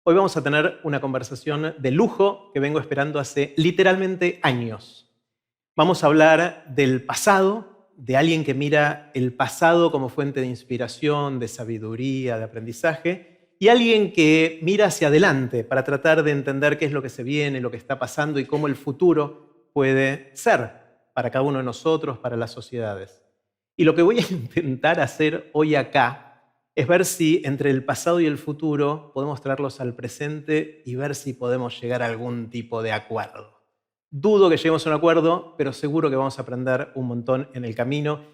Hoy vamos a tener una conversación de lujo que vengo esperando hace literalmente años. Vamos a hablar del pasado, de alguien que mira el pasado como fuente de inspiración, de sabiduría, de aprendizaje, y alguien que mira hacia adelante para tratar de entender qué es lo que se viene, lo que está pasando y cómo el futuro puede ser para cada uno de nosotros, para las sociedades. Y lo que voy a intentar hacer hoy acá es ver si entre el pasado y el futuro podemos traerlos al presente y ver si podemos llegar a algún tipo de acuerdo. Dudo que lleguemos a un acuerdo, pero seguro que vamos a aprender un montón en el camino.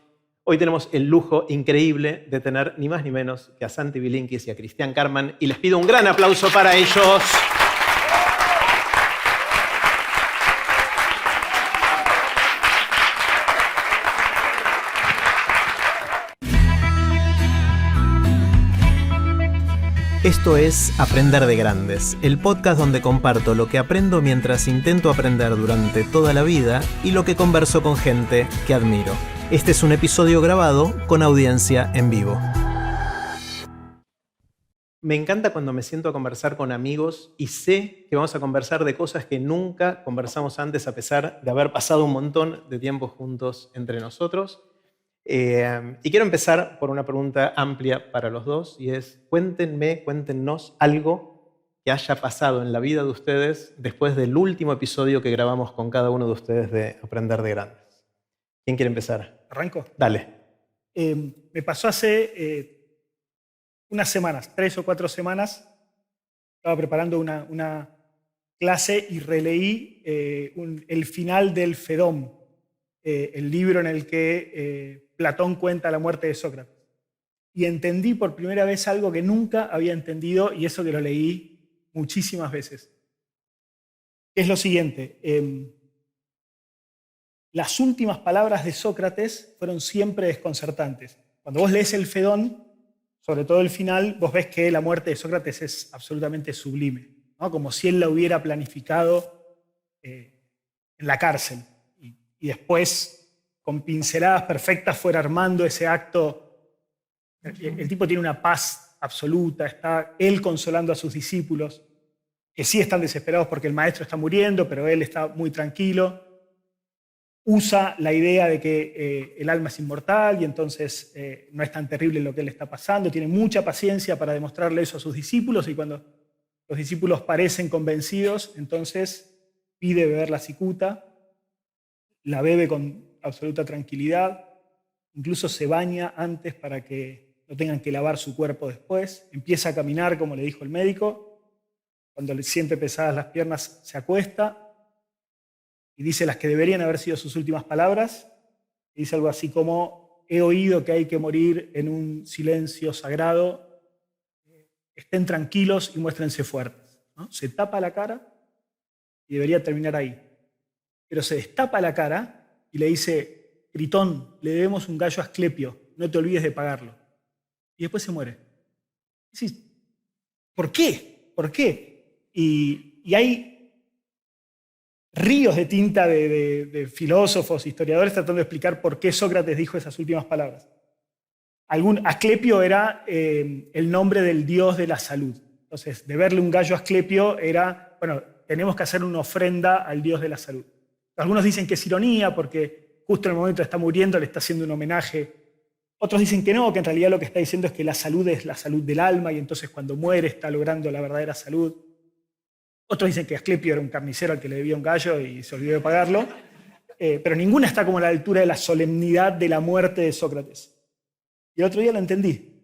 Hoy tenemos el lujo increíble de tener ni más ni menos que a Santi Bilinkis y a Cristian Carman, y les pido un gran aplauso para ellos. Esto es Aprender de Grandes, el podcast donde comparto lo que aprendo mientras intento aprender durante toda la vida y lo que converso con gente que admiro. Este es un episodio grabado con audiencia en vivo. Me encanta cuando me siento a conversar con amigos y sé que vamos a conversar de cosas que nunca conversamos antes a pesar de haber pasado un montón de tiempo juntos entre nosotros. Y quiero empezar por una pregunta amplia para los dos, y es: cuéntenos algo que haya pasado en la vida de ustedes después del último episodio que grabamos con cada uno de ustedes de Aprender de Grandes. ¿Quién quiere empezar? ¿Arranco? Dale. Me pasó hace unas semanas, 3 o 4 semanas. Estaba preparando una clase y releí el final del Fedón, el libro en el que Platón cuenta la muerte de Sócrates. Y entendí por primera vez algo que nunca había entendido, y eso que lo leí muchísimas veces. Es lo siguiente: las últimas palabras de Sócrates fueron siempre desconcertantes. Cuando vos lees el Fedón, sobre todo el final, vos ves que la muerte de Sócrates es absolutamente sublime, ¿no? Como si él la hubiera planificado en la cárcel. Y después, con pinceladas perfectas, fuera armando ese acto. El tipo tiene una paz absoluta, está él consolando a sus discípulos, que sí están desesperados porque el maestro está muriendo, pero él está muy tranquilo. Usa la idea de que el alma es inmortal y entonces no es tan terrible lo que le está pasando. Tiene mucha paciencia para demostrarle eso a sus discípulos, y cuando los discípulos parecen convencidos, entonces pide beber la cicuta, la bebe con absoluta tranquilidad, incluso se baña antes para que no tengan que lavar su cuerpo después, empieza a caminar como le dijo el médico, cuando le siente pesadas las piernas se acuesta y dice las que deberían haber sido sus últimas palabras, y dice algo así como: he oído que hay que morir en un silencio sagrado, estén tranquilos y muéstrense fuertes, ¿no? Se tapa la cara y debería terminar ahí, pero se destapa la cara y le dice: Critón, le debemos un gallo a Asclepio, no te olvides de pagarlo. Y después se muere. Y decís, ¿por qué? ¿Por qué? Y hay ríos de tinta de filósofos, historiadores, tratando de explicar por qué Sócrates dijo esas últimas palabras. Asclepio era el nombre del dios de la salud. Entonces, deberle un gallo a Asclepio era, bueno, tenemos que hacer una ofrenda al dios de la salud. Algunos dicen que es ironía porque justo en el momento que está muriendo le está haciendo un homenaje. Otros dicen que no, que en realidad lo que está diciendo es que la salud es la salud del alma y entonces cuando muere está logrando la verdadera salud. Otros dicen que Asclepio era un carnicero al que le debía un gallo y se olvidó de pagarlo. Pero ninguna está como a la altura de la solemnidad de la muerte de Sócrates. Y el otro día lo entendí.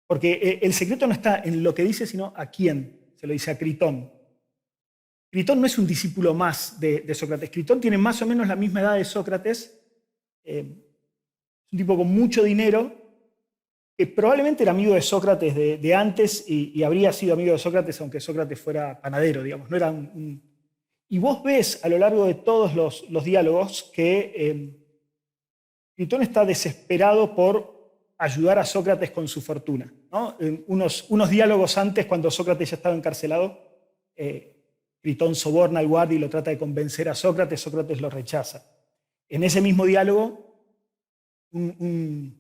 Porque el secreto no está en lo que dice, sino a quién. Se lo dice a Critón. Critón no es un discípulo más de Sócrates. Critón tiene más o menos la misma edad de Sócrates. Es un tipo con mucho dinero, que probablemente era amigo de Sócrates de antes y habría sido amigo de Sócrates aunque Sócrates fuera panadero, digamos. No era Y vos ves a lo largo de todos los diálogos que Critón está desesperado por ayudar a Sócrates con su fortuna, ¿no? Unos diálogos antes, cuando Sócrates ya estaba encarcelado, Critón soborna al guardia y lo trata de convencer a Sócrates, Sócrates lo rechaza. En ese mismo diálogo, un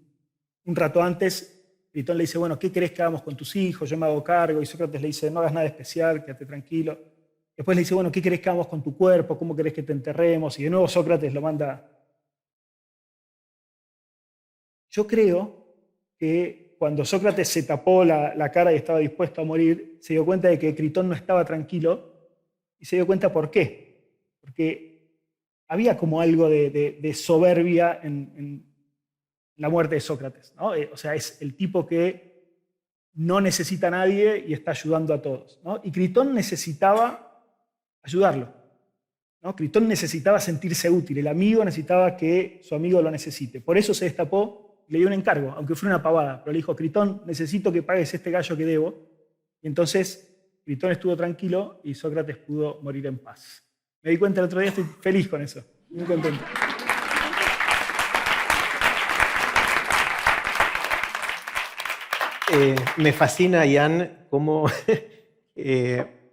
rato antes, Critón le dice, bueno, ¿qué querés que hagamos con tus hijos? Yo me hago cargo. Y Sócrates le dice, no hagas nada especial, quédate tranquilo. Después le dice, bueno, ¿qué querés que hagamos con tu cuerpo? ¿Cómo querés que te enterremos? Y de nuevo Sócrates lo manda. Yo creo que cuando Sócrates se tapó la cara y estaba dispuesto a morir, se dio cuenta de que Critón no estaba tranquilo y se dio cuenta por qué. Porque había como algo de soberbia en la muerte de Sócrates, ¿no? O sea, es el tipo que no necesita a nadie y está ayudando a todos, ¿no? Y Critón necesitaba ayudarlo, ¿no? Critón necesitaba sentirse útil, el amigo necesitaba que su amigo lo necesite. Por eso se destapó y le dio un encargo, aunque fuera una pavada, pero le dijo, Critón, necesito que pagues este gallo que debo. Y entonces Critón estuvo tranquilo y Sócrates pudo morir en paz. Me di cuenta el otro día, estoy feliz con eso, muy contento. Me fascina, Ian, cómo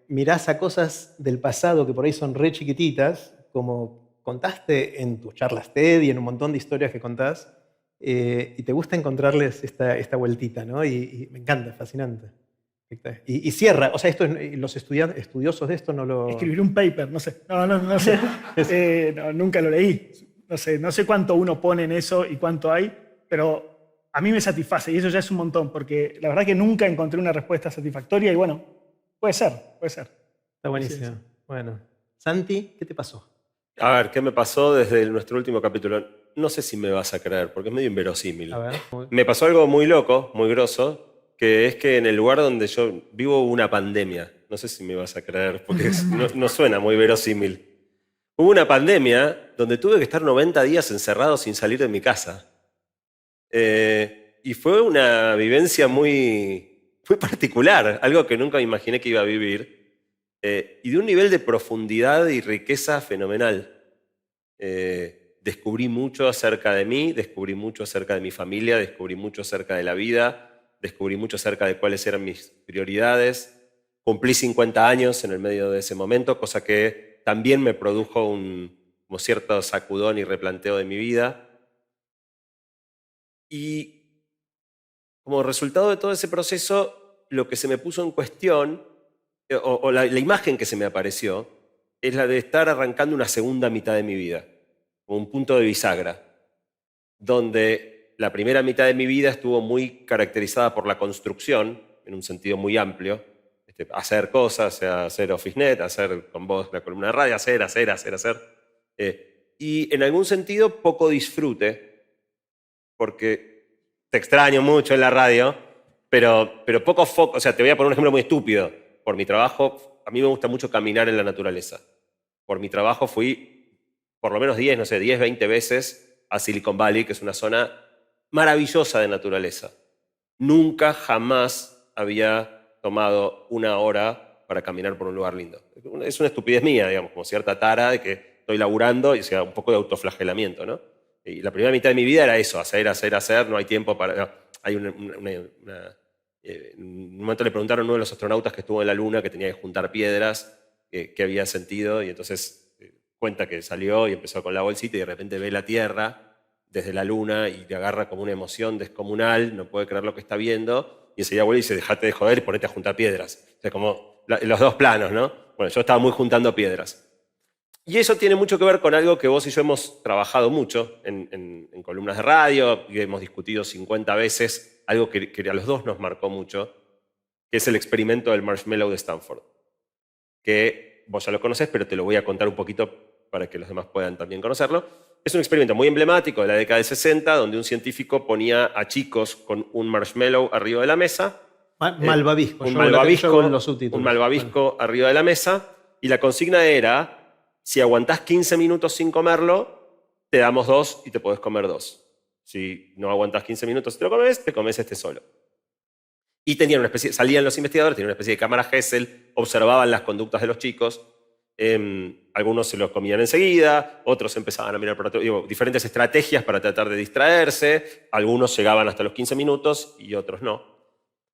mirás a cosas del pasado que por ahí son re chiquititas, como contaste en tus charlas TED y en un montón de historias que contás, y te gusta encontrarles esta vueltita, ¿no? Y me encanta, es fascinante. Y cierra, o sea, esto los estudiosos de esto no lo... Escribir un paper, no sé. No sé. No, nunca lo leí. No sé cuánto uno pone en eso y cuánto hay, pero a mí me satisface y eso ya es un montón, porque la verdad que nunca encontré una respuesta satisfactoria y bueno, puede ser. Está buenísimo. Sí. Bueno, Santi, ¿qué te pasó? A ver, ¿qué me pasó desde nuestro último capítulo? No sé si me vas a creer, porque es medio inverosímil. A ver. Me pasó algo muy loco, muy grosso, que es que en el lugar donde yo vivo hubo una pandemia. No sé si me vas a creer, porque no suena muy verosímil. Hubo una pandemia donde tuve que estar 90 días encerrado sin salir de mi casa. Y fue una vivencia muy particular, algo que nunca me imaginé que iba a vivir, y de un nivel de profundidad y riqueza fenomenal. Descubrí mucho acerca de mí, descubrí mucho acerca de mi familia, descubrí mucho acerca de la vida, descubrí mucho acerca de cuáles eran mis prioridades. Cumplí 50 años en el medio de ese momento, cosa que también me produjo como cierto sacudón y replanteo de mi vida. Y como resultado de todo ese proceso, lo que se me puso en cuestión, o la imagen que se me apareció, es la de estar arrancando una segunda mitad de mi vida, como un punto de bisagra, donde la primera mitad de mi vida estuvo muy caracterizada por la construcción, en un sentido muy amplio, hacer cosas, o sea, hacer OfficeNet, hacer con vos la columna de radio, hacer. Y en algún sentido poco disfrute, porque te extraño mucho en la radio, pero poco foco. O sea, te voy a poner un ejemplo muy estúpido. Por mi trabajo, a mí me gusta mucho caminar en la naturaleza. Por mi trabajo fui por lo menos 10, 20 veces a Silicon Valley, que es una zona maravillosa de naturaleza. Nunca, jamás había tomado una hora para caminar por un lugar lindo. Es una estupidez mía, digamos, como cierta tara de que estoy laburando y sea un poco de autoflagelamiento, ¿no? Y la primera mitad de mi vida era eso, hacer, no hay tiempo para... Hay en un momento le preguntaron a uno de los astronautas que estuvo en la Luna que tenía que juntar piedras, qué había sentido, y entonces cuenta que salió y empezó con la bolsita y de repente ve la Tierra desde la Luna y le agarra como una emoción descomunal, no puede creer lo que está viendo, y enseguida vuelve y dice, dejate de joder y ponete a juntar piedras. O sea, como los dos planos, ¿no? Bueno, yo estaba muy juntando piedras. Y eso tiene mucho que ver con algo que vos y yo hemos trabajado mucho en columnas de radio, y hemos discutido 50 veces, algo que a los dos nos marcó mucho, que es el experimento del marshmallow de Stanford. Que vos ya lo conocés, pero te lo voy a contar un poquito para que los demás puedan también conocerlo. Es un experimento muy emblemático de la década del 60, donde un científico ponía a chicos con un marshmallow arriba de la mesa. Malvavisco. Un malvavisco arriba de la mesa, y la consigna era... Si aguantás 15 minutos sin comerlo, te damos 2 y te podés comer 2. Si no aguantás 15 minutos y te comes este solo. Y tenían una especie, salían los investigadores, tenían una especie de cámara Gesell, observaban las conductas de los chicos, algunos se los comían enseguida, otros empezaban a mirar por otro, diferentes estrategias para tratar de distraerse, algunos llegaban hasta los 15 minutos y otros no.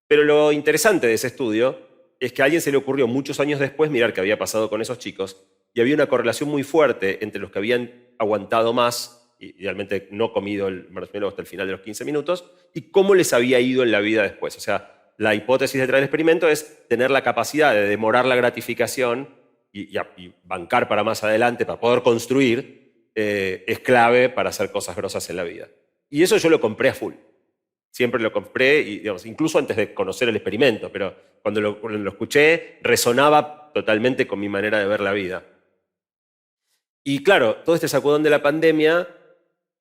Pero lo interesante de ese estudio es que a alguien se le ocurrió muchos años después mirar qué había pasado con esos chicos, y había una correlación muy fuerte entre los que habían aguantado más y idealmente no comido el marshmallow hasta el final de los 15 minutos, y cómo les había ido en la vida después. O sea, la hipótesis detrás del experimento es tener la capacidad de demorar la gratificación y bancar para más adelante, para poder construir, es clave para hacer cosas grosas en la vida. Y eso yo lo compré a full. Siempre lo compré, y, digamos, incluso antes de conocer el experimento, pero cuando lo escuché resonaba totalmente con mi manera de ver la vida. Y claro, todo este sacudón de la pandemia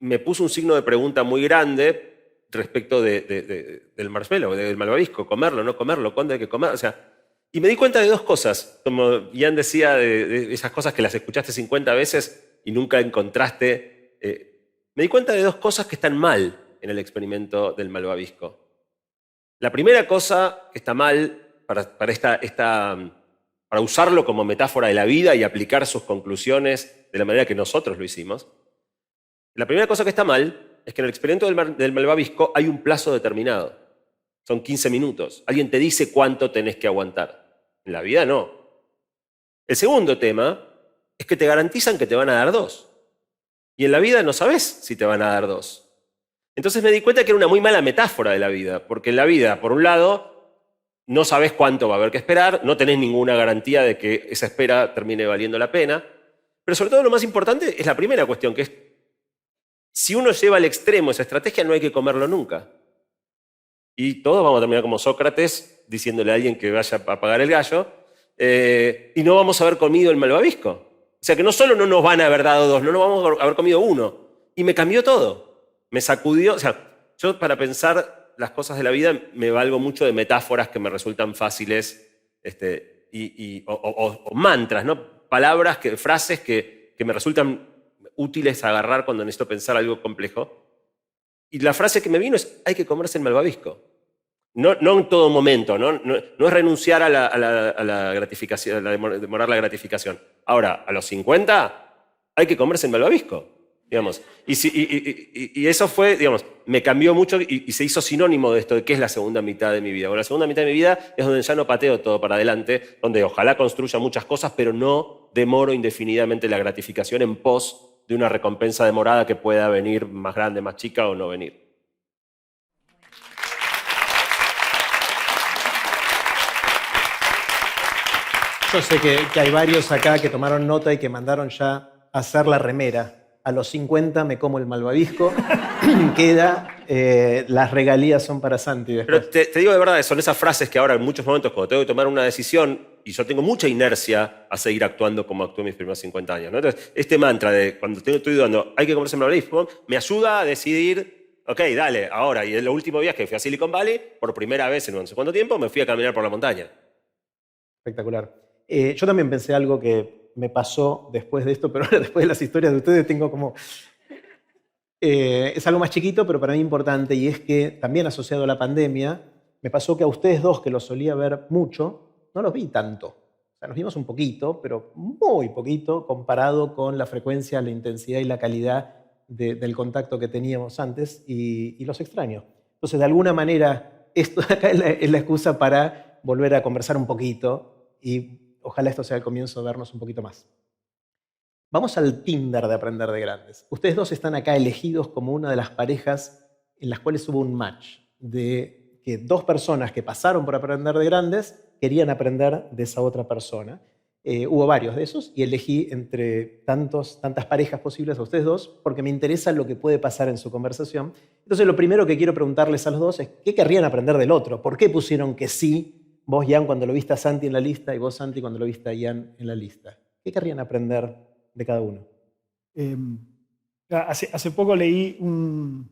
me puso un signo de pregunta muy grande respecto del marshmallow, del malvavisco, comerlo, no comerlo, cuándo hay que comer. O sea, y me di cuenta de dos cosas, como Ian decía, de esas cosas que las escuchaste 50 veces y nunca encontraste. Me di cuenta de dos cosas que están mal en el experimento del malvavisco. La primera cosa que está mal para usarlo como metáfora de la vida y aplicar sus conclusiones de la manera que nosotros lo hicimos, la primera cosa que está mal es que en el experimento del malvavisco hay un plazo determinado. Son 15 minutos. Alguien te dice cuánto tenés que aguantar. En la vida no. El segundo tema es que te garantizan que te van a dar 2. Y en la vida no sabes si te van a dar 2. Entonces me di cuenta que era una muy mala metáfora de la vida, porque en la vida, por un lado, no sabes cuánto va a haber que esperar, no tenés ninguna garantía de que esa espera termine valiendo la pena, pero sobre todo lo más importante es la primera cuestión, que es, si uno lleva al extremo esa estrategia, no hay que comerlo nunca. Y todos vamos a terminar como Sócrates, diciéndole a alguien que vaya a apagar el gallo, y no vamos a haber comido el malvavisco. O sea que no solo no nos van a haber dado 2, no nos vamos a haber comido 1. Y me cambió todo. Me sacudió, o sea, yo para pensar las cosas de la vida me valgo mucho de metáforas que me resultan fáciles o mantras, ¿no? Palabras, frases que me resultan útiles a agarrar cuando necesito pensar algo complejo. Y la frase que me vino es, hay que comerse el malvavisco. No en todo momento, no es renunciar a la gratificación, a demorar la gratificación. Ahora, a los 50 hay que comerse el malvavisco. Digamos. Y eso fue, digamos, me cambió mucho y se hizo sinónimo de esto, de qué es la segunda mitad de mi vida. Bueno, la segunda mitad de mi vida es donde ya no pateo todo para adelante, donde ojalá construya muchas cosas, pero no demoro indefinidamente la gratificación en pos de una recompensa demorada que pueda venir más grande, más chica o no venir. Yo sé que hay varios acá que tomaron nota y que mandaron ya a hacer la remera. A los 50 me como el malvavisco, queda, las regalías son para Santi después. Pero te digo de verdad, son esas frases que ahora en muchos momentos cuando tengo que tomar una decisión y yo tengo mucha inercia a seguir actuando como actué en mis primeros 50 años, ¿no? Entonces, este mantra de cuando estoy dudando, hay que comerse el malvavisco, me ayuda a decidir, ok, dale, ahora. Y el último viaje que fui a Silicon Valley, por primera vez en no sé cuánto tiempo, me fui a caminar por la montaña. Espectacular. Yo también pensé algo que me pasó después de esto, pero ahora después de las historias de ustedes tengo como... es algo más chiquito, pero para mí importante, y es que también asociado a la pandemia, me pasó que a ustedes dos, que los solía ver mucho, no los vi tanto. O sea, nos vimos un poquito, pero muy poquito, comparado con la frecuencia, la intensidad y la calidad del contacto que teníamos antes, y los extraño. Entonces, de alguna manera, esto de acá es la excusa para volver a conversar un poquito, y ojalá esto sea el comienzo de vernos un poquito más. Vamos al Tinder de Aprender de Grandes. Ustedes dos están acá elegidos como una de las parejas en las cuales hubo un match de que dos personas que pasaron por Aprender de Grandes querían aprender de esa otra persona. Hubo varios de esos y elegí entre tantas parejas posibles a ustedes dos porque me interesa lo que puede pasar en su conversación. Entonces, lo primero que quiero preguntarles a los dos es ¿qué querrían aprender del otro? ¿Por qué pusieron que sí? Vos, Ian, cuando lo viste a Santi en la lista y vos, Santi, cuando lo viste a Ian en la lista. ¿Qué querrían aprender de cada uno? Hace poco releí un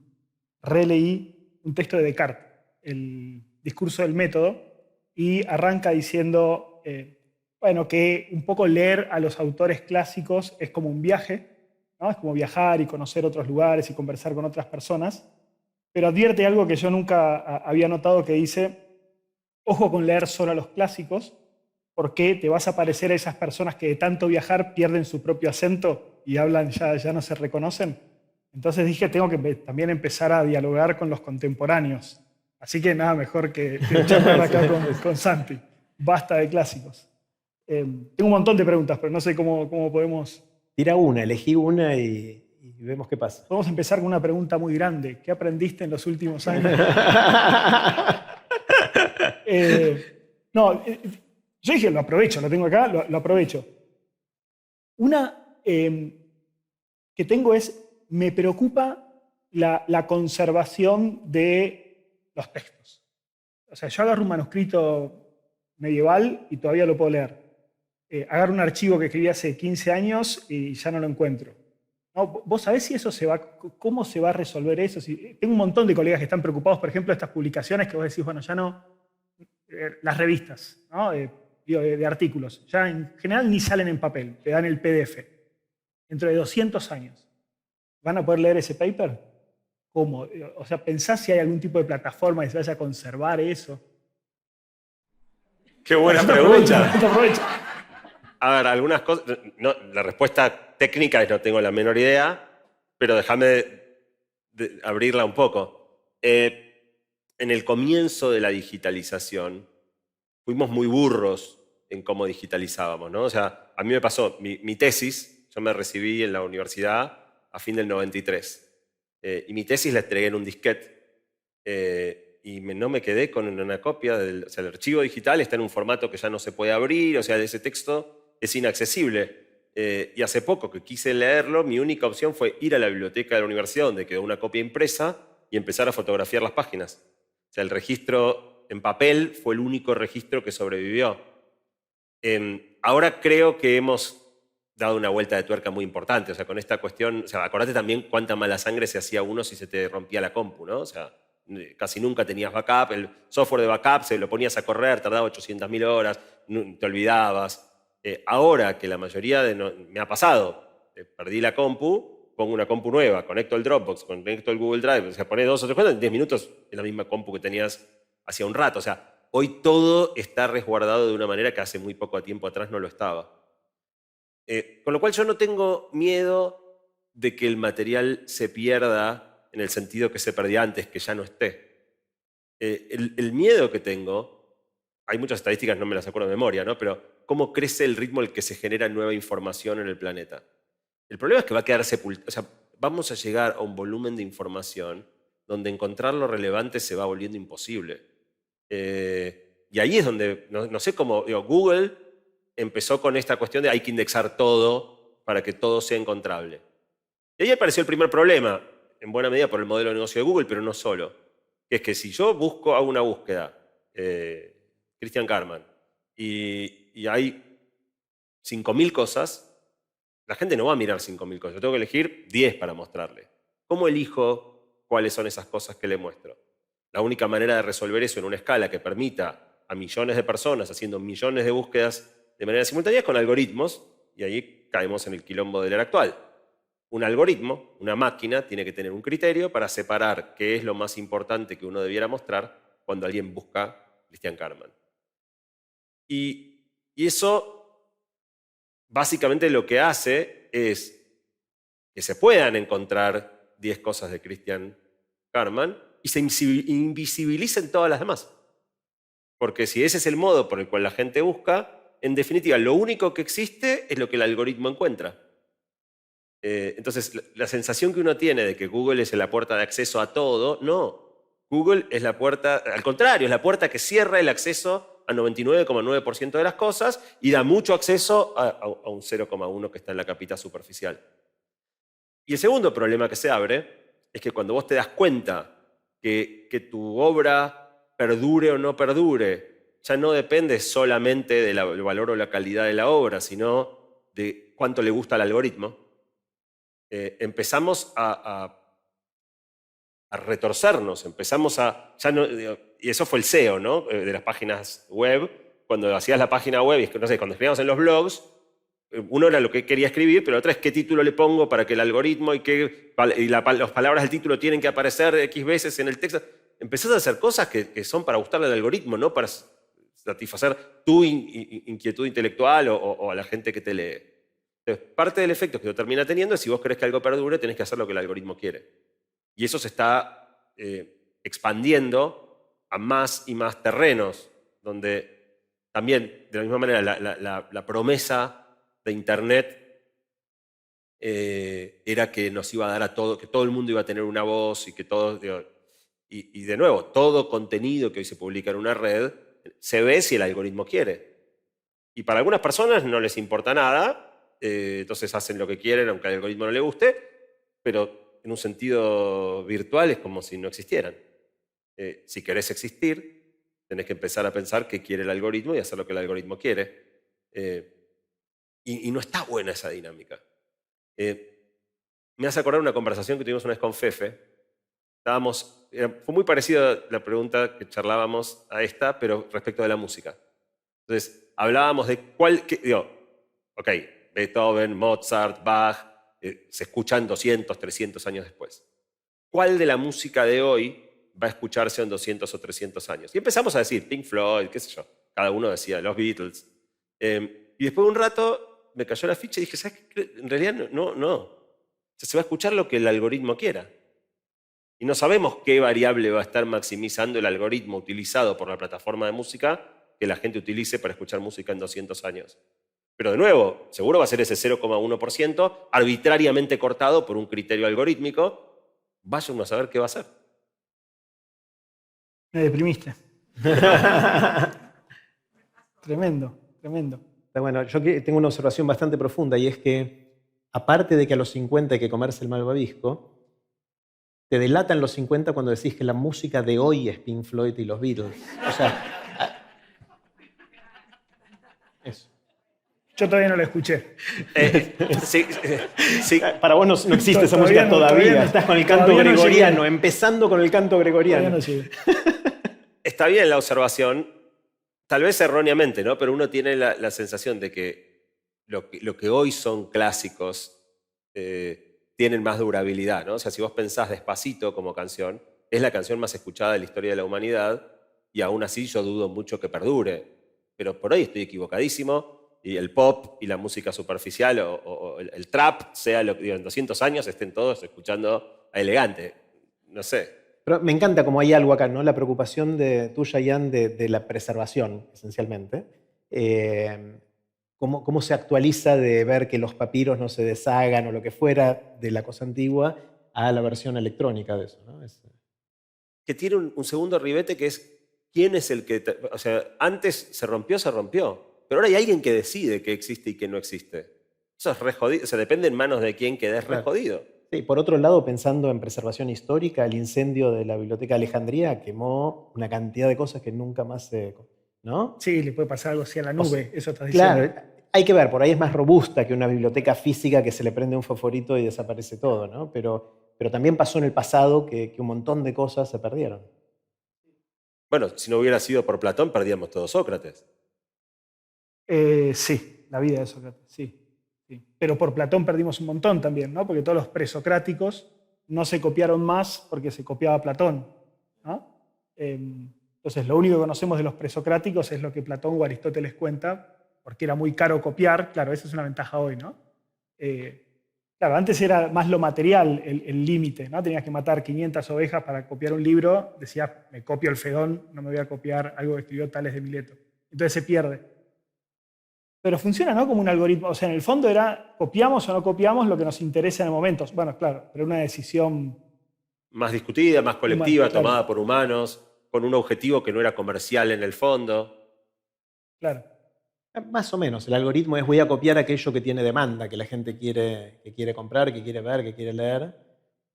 texto de Descartes, el discurso del método, y arranca diciendo que un poco leer a los autores clásicos es como un viaje, ¿no? Es como viajar y conocer otros lugares y conversar con otras personas, pero advierte algo que yo nunca había notado que dice: ojo con leer solo a los clásicos, porque te vas a parecer a esas personas que de tanto viajar pierden su propio acento y hablan, ya no se reconocen. Entonces dije, tengo que también empezar a dialogar con los contemporáneos. Así que nada mejor que charlar acá con Santi. Basta de clásicos. Tengo un montón de preguntas, pero no sé cómo podemos... Tira una, elegí una y y vemos qué pasa. Podemos empezar con una pregunta muy grande. ¿Qué aprendiste en los últimos años? Yo dije, lo aprovecho, lo tengo acá, lo aprovecho. Una que tengo es, me preocupa la conservación de los textos. O sea, yo agarro un manuscrito medieval y todavía lo puedo leer. Agarro un archivo que escribí hace 15 años y ya no lo encuentro. ¿No? ¿Vos sabés si eso cómo se va a resolver eso? Tengo un montón de colegas que están preocupados, por ejemplo, de estas publicaciones que vos decís, bueno, ya no, las revistas, ¿no? De artículos, ya en general ni salen en papel, te dan el PDF. Dentro de 200 años, ¿van a poder leer ese paper? ¿Cómo? O sea, ¿pensás si hay algún tipo de plataforma que se vaya a conservar eso? Qué buena pregunta. Aprovecho. A ver, algunas cosas. No, la respuesta técnica es no tengo la menor idea, pero déjame abrirla un poco. En el comienzo de la digitalización, fuimos muy burros en cómo digitalizábamos, ¿no? O sea, a mí me pasó, mi tesis, yo me recibí en la universidad a fin del 93, y mi tesis la entregué en un disquete, y no me quedé con una copia o sea, el archivo digital está en un formato que ya no se puede abrir, o sea, ese texto es inaccesible. Y hace poco que quise leerlo, mi única opción fue ir a la biblioteca de la universidad, donde quedó una copia impresa, y empezar a fotografiar las páginas. O sea, el registro en papel fue el único registro que sobrevivió. Ahora creo que hemos dado una vuelta de tuerca muy importante. O sea, con esta cuestión, o sea, acordate también cuánta mala sangre se hacía uno si se te rompía la compu, ¿no? O sea, casi nunca tenías backup, el software de backup se lo ponías a correr, tardaba 800.000 horas, te olvidabas. Ahora que la mayoría me ha pasado, perdí la compu, pongo una compu nueva, conecto el Dropbox, conecto el Google Drive, o sea, ponés 2 o 3 cosas, en 10 minutos es la misma compu que tenías hacía un rato. O sea, hoy todo está resguardado de una manera que hace muy poco tiempo atrás no lo estaba. Con lo cual yo no tengo miedo de que el material se pierda en el sentido que se perdía antes, que ya no esté. El miedo que tengo, hay muchas estadísticas, no me las acuerdo de memoria, ¿no? Pero cómo crece el ritmo al que se genera nueva información en el planeta. El problema es que va a quedar sepultado. O sea, vamos a llegar a un volumen de información donde encontrar lo relevante se va volviendo imposible. Y ahí es donde, no sé cómo, Google empezó con esta cuestión de hay que indexar todo para que todo sea encontrable. Y ahí apareció el primer problema, en buena medida por el modelo de negocio de Google, pero no solo. Que es que si yo hago una búsqueda, Christian Karman, y hay 5.000 cosas, la gente no va a mirar 5.000 cosas. Yo tengo que elegir 10 para mostrarle. ¿Cómo elijo cuáles son esas cosas que le muestro? La única manera de resolver eso en una escala que permita a millones de personas haciendo millones de búsquedas de manera simultánea es con algoritmos, y ahí caemos en el quilombo del era actual. Un algoritmo, una máquina, tiene que tener un criterio para separar qué es lo más importante que uno debiera mostrar cuando alguien busca Christian Karman. Y eso básicamente lo que hace es que se puedan encontrar 10 cosas de Christian Karman y se invisibilicen todas las demás. Porque si ese es el modo por el cual la gente busca, en definitiva, lo único que existe es lo que el algoritmo encuentra. Entonces, la sensación que uno tiene de que Google es la puerta de acceso a todo, no. Google es la puerta, al contrario, es la puerta que cierra el acceso a 99,9% de las cosas y da mucho acceso a un 0,1 que está en la capita superficial. Y el segundo problema que se abre es que cuando vos te das cuenta que tu obra perdure o no perdure, ya no depende solamente del valor o la calidad de la obra, sino de cuánto le gusta al algoritmo, empezamos a retorcernos, empezamos a... y eso fue el SEO, ¿no? De las páginas web. Cuando hacías la página web, y no sé, cuando escribíamos en los blogs, uno era lo que quería escribir, pero otra es qué título le pongo para que el algoritmo las palabras del título tienen que aparecer X veces en el texto. Empezás a hacer cosas que son para gustarle al algoritmo, no para satisfacer tu inquietud intelectual o a la gente que te lee. Entonces, parte del efecto que lo termina teniendo es si vos querés que algo perdure, tenés que hacer lo que el algoritmo quiere. Y eso se está expandiendo a más y más terrenos, donde también, de la misma manera, la promesa de Internet era que nos iba a dar a todo, que todo el mundo iba a tener una voz y que todos... Y de nuevo, todo contenido que hoy se publica en una red se ve si el algoritmo quiere. Y para algunas personas no les importa nada, entonces hacen lo que quieren aunque al algoritmo no le guste, pero en un sentido virtual es como si no existieran. Si querés existir, tenés que empezar a pensar qué quiere el algoritmo y hacer lo que el algoritmo quiere. Y no está buena esa dinámica. Me hace acordar una conversación que tuvimos una vez con Fefe. Fue muy parecida la pregunta que charlábamos a esta, pero respecto de la música. Entonces, hablábamos de ok, Beethoven, Mozart, Bach, se escuchan 200, 300 años después. ¿Cuál de la música de hoy va a escucharse en 200 o 300 años? Y empezamos a decir Pink Floyd, qué sé yo. Cada uno decía, los Beatles. Y después de un rato me cayó la ficha y dije, ¿sabes qué? En realidad no. O sea, se va a escuchar lo que el algoritmo quiera. Y no sabemos qué variable va a estar maximizando el algoritmo utilizado por la plataforma de música que la gente utilice para escuchar música en 200 años. Pero de nuevo, seguro va a ser ese 0,1% arbitrariamente cortado por un criterio algorítmico. Vaya uno a saber qué va a hacer. Me deprimiste. Tremendo, tremendo. Bueno, yo tengo una observación bastante profunda y es que, aparte de que a los 50 hay que comerse el malvavisco, te delatan los 50 cuando decís que la música de hoy es Pink Floyd y los Beatles. O sea, eso. Yo todavía no la escuché. Sí. Para vos no existe esa Todavía música no, todavía. Estás con el canto todavía no gregoriano, llegué. empezando con el canto gregoriano. Todavía no llegué. Está bien la observación, tal vez erróneamente, ¿no? Pero uno tiene la sensación de que lo que hoy son clásicos tienen más durabilidad, ¿no? O sea, si vos pensás Despacito como canción, es la canción más escuchada de la historia de la humanidad y aún así yo dudo mucho que perdure. Pero por ahí estoy equivocadísimo y el pop y la música superficial o el trap, sea lo que digo, en 200 años estén todos escuchando a Elegante. No sé. Pero me encanta como hay algo acá, ¿no? La preocupación tuya, Ian, de la preservación, esencialmente. Cómo se actualiza de ver que los papiros no se deshagan o lo que fuera de la cosa antigua a la versión electrónica de eso, ¿no? Que tiene un segundo ribete que es quién es el que... O sea, antes se rompió, pero ahora hay alguien que decide que existe y que no existe. Eso es re jodido, o sea, depende en manos de quién quede re jodido. Sí, por otro lado, pensando en preservación histórica, el incendio de la Biblioteca de Alejandría quemó una cantidad de cosas que nunca más se... ¿no? Sí, le puede pasar algo así a la nube, eso estás diciendo. Claro, hay que ver, por ahí es más robusta que una biblioteca física que se le prende un fosforito y desaparece todo, ¿no? Pero también pasó en el pasado que un montón de cosas se perdieron. Bueno, si no hubiera sido por Platón, perdíamos todo Sócrates. Sí, la vida de Sócrates, sí. Pero por Platón perdimos un montón también, ¿no? Porque todos los presocráticos no se copiaron más porque se copiaba Platón, ¿no? Entonces, lo único que conocemos de los presocráticos es lo que Platón o Aristóteles cuenta, porque era muy caro copiar. Claro, esa es una ventaja hoy, ¿no? Claro, antes era más lo material el límite, ¿no? Tenías que matar 500 ovejas para copiar un libro. Decías, me copio el Fedón, no me voy a copiar algo que escribió Tales de Mileto. Entonces se pierde. Pero funciona, ¿no? Como un algoritmo. O sea, en el fondo era, copiamos o no copiamos lo que nos interesa en el momento. Bueno, claro, pero una decisión... Más discutida, más colectiva, claro. tomada por humanos, con un objetivo que no era comercial en el fondo. Claro. Más o menos. El algoritmo es voy a copiar aquello que tiene demanda, que la gente quiere comprar, que quiere ver, que quiere leer.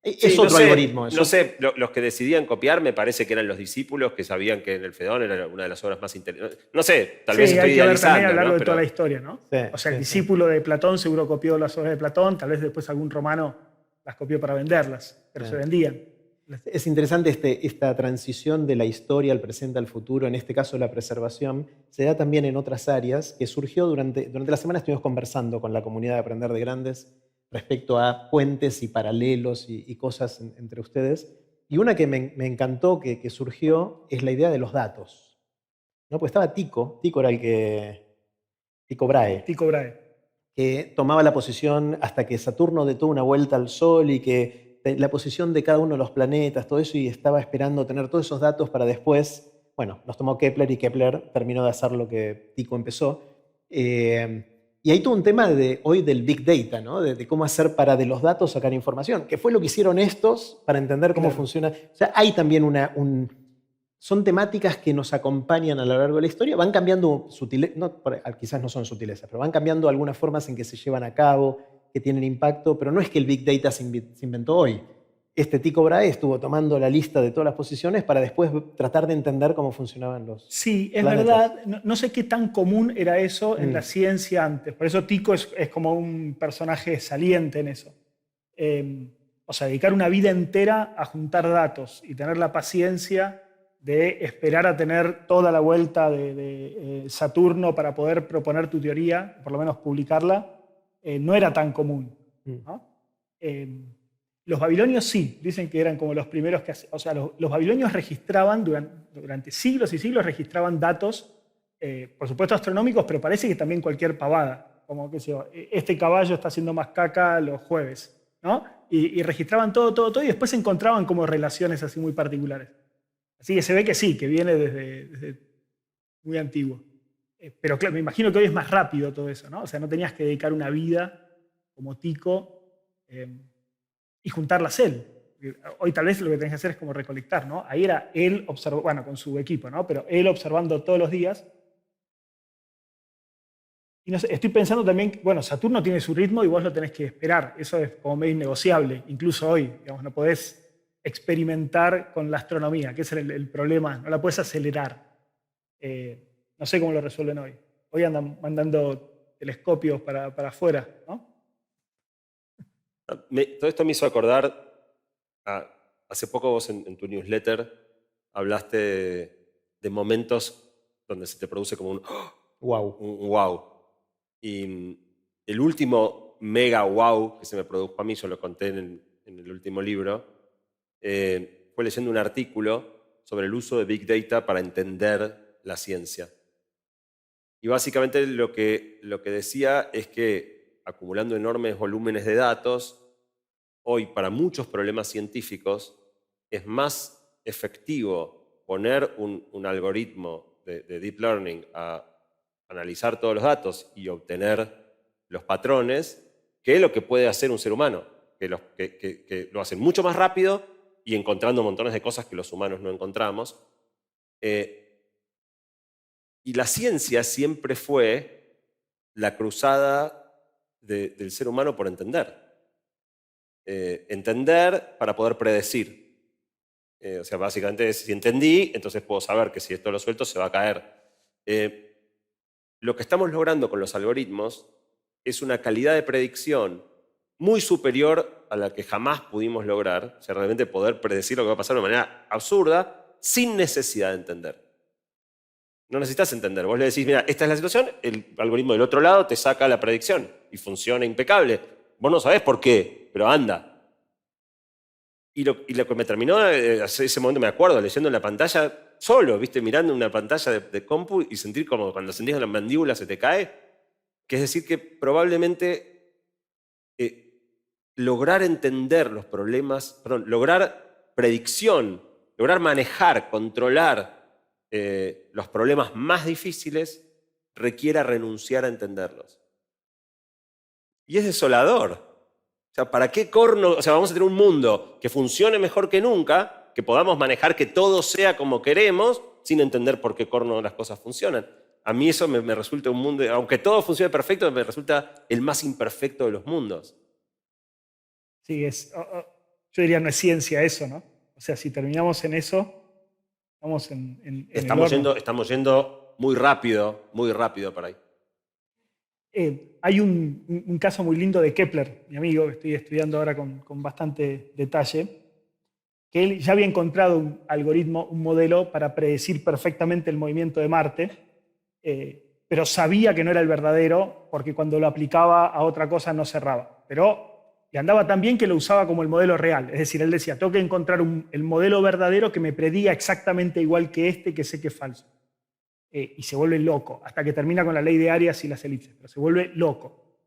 Es otro algoritmo. No sé, los que decidían copiar me parece que eran los discípulos que sabían que en el Fedón era una de las obras más interesantes. No sé, tal vez estoy hay que ver también idealizando, a lo largo ¿no? de toda la historia, ¿no? Sí, o sea, el sí, discípulo de Platón seguro copió las obras de Platón, tal vez después algún romano las copió para venderlas, pero se vendían. Es interesante esta transición de la historia al presente al futuro, en este caso la preservación, se da también en otras áreas, que surgió durante la semana. Estuvimos conversando con la comunidad de Aprender de Grandes respecto a puentes y paralelos y cosas entre ustedes. Y una que me encantó que surgió es la idea de los datos, ¿no? Pues estaba Tycho era Tycho Brahe. Tycho Brahe. Que tomaba la posición hasta que Saturno detuvo una vuelta al Sol y que la posición de cada uno de los planetas, todo eso, y estaba esperando tener todos esos datos para después, bueno, nos tomó Kepler y Kepler terminó de hacer lo que Tycho empezó. Y hay todo un tema hoy del Big Data, ¿no? De cómo hacer para de los datos sacar información, que fue lo que hicieron estos para entender cómo funciona. O sea, hay también son temáticas que nos acompañan a lo largo de la historia, van cambiando quizás no son sutilezas, pero van cambiando algunas formas en que se llevan a cabo, que tienen impacto, pero no es que el Big Data se inventó hoy. Tycho Brahe estuvo tomando la lista de todas las posiciones para después tratar de entender cómo funcionaban los Sí, es planetas. verdad. No sé qué tan común era eso en la ciencia antes. Por eso Tycho es como un personaje saliente en eso. O sea, dedicar una vida entera a juntar datos y tener la paciencia de esperar a tener toda la vuelta de Saturno para poder proponer tu teoría, por lo menos publicarla, no era tan común, ¿no? Los babilonios sí, dicen que eran como los primeros que... O sea, los babilonios registraban, durante siglos y siglos, registraban datos, por supuesto astronómicos, pero parece que también cualquier pavada. Como que este caballo está haciendo más caca los jueves, ¿no? Y registraban todo, y después encontraban como relaciones así muy particulares. Así que se ve que sí, que viene desde muy antiguo. Pero claro, me imagino que hoy es más rápido todo eso, ¿no? O sea, no tenías que dedicar una vida como Tycho y juntarlas él. Hoy tal vez lo que tenés que hacer es como recolectar, ¿no? Ahí era él observando, con su equipo, ¿no? Pero él observando todos los días. Y no sé, estoy pensando también, Saturno tiene su ritmo y vos lo tenés que esperar. Eso es como medio innegociable, incluso hoy. Digamos, no podés experimentar con la astronomía, que es el problema. No la puedes acelerar. No sé cómo lo resuelven hoy. Hoy andan mandando telescopios para afuera, ¿no? Todo esto me hizo acordar, hace poco vos en tu newsletter hablaste de momentos donde se te produce como un wow. Un wow. Y el último mega wow que se me produjo a mí, yo lo conté en el último libro, fue leyendo un artículo sobre el uso de Big Data para entender la ciencia. Y básicamente lo que decía es que acumulando enormes volúmenes de datos, hoy para muchos problemas científicos es más efectivo poner un algoritmo de deep learning a analizar todos los datos y obtener los patrones que lo que puede hacer un ser humano, que lo hacen mucho más rápido y encontrando montones de cosas que los humanos no encontramos. Y la ciencia siempre fue la cruzada del ser humano por entender. Entender para poder predecir. O sea, básicamente si entendí, entonces puedo saber que si esto lo suelto se va a caer. Lo que estamos logrando con los algoritmos es una calidad de predicción muy superior a la que jamás pudimos lograr, o sea, realmente poder predecir lo que va a pasar de manera absurda, sin necesidad de entender. No necesitas entender. Vos le decís, mira, esta es la situación, el algoritmo del otro lado te saca la predicción y funciona impecable. Vos no sabés por qué, pero anda. Y lo que me terminó, hace ese momento me acuerdo, leyendo en la pantalla, solo, ¿viste? Mirando una pantalla de compu y sentir como cuando sentís la mandíbula se te cae. Que es decir, que probablemente lograr entender los problemas, lograr predicción, lograr manejar, controlar los problemas más difíciles requiera renunciar a entenderlos. Y es desolador. O sea, ¿para qué corno? O sea, vamos a tener un mundo que funcione mejor que nunca, que podamos manejar que todo sea como queremos, sin entender por qué corno las cosas funcionan. A mí eso me resulta un mundo, aunque todo funcione perfecto, me resulta el más imperfecto de los mundos. Sí, yo diría no es ciencia eso, ¿no? O sea, si terminamos en eso, estamos en estamos yendo muy rápido para ahí. Hay un caso muy lindo de Kepler, mi amigo, que estoy estudiando ahora con bastante detalle, que él ya había encontrado un algoritmo, un modelo para predecir perfectamente el movimiento de Marte, pero sabía que no era el verdadero porque cuando lo aplicaba a otra cosa no cerraba. Pero le andaba tan bien que lo usaba como el modelo real. Es decir, él decía, tengo que encontrar el modelo verdadero que me prediga exactamente igual que este que sé que es falso. Y se vuelve loco, hasta que termina con la ley de Arias y las elipses, pero se vuelve loco.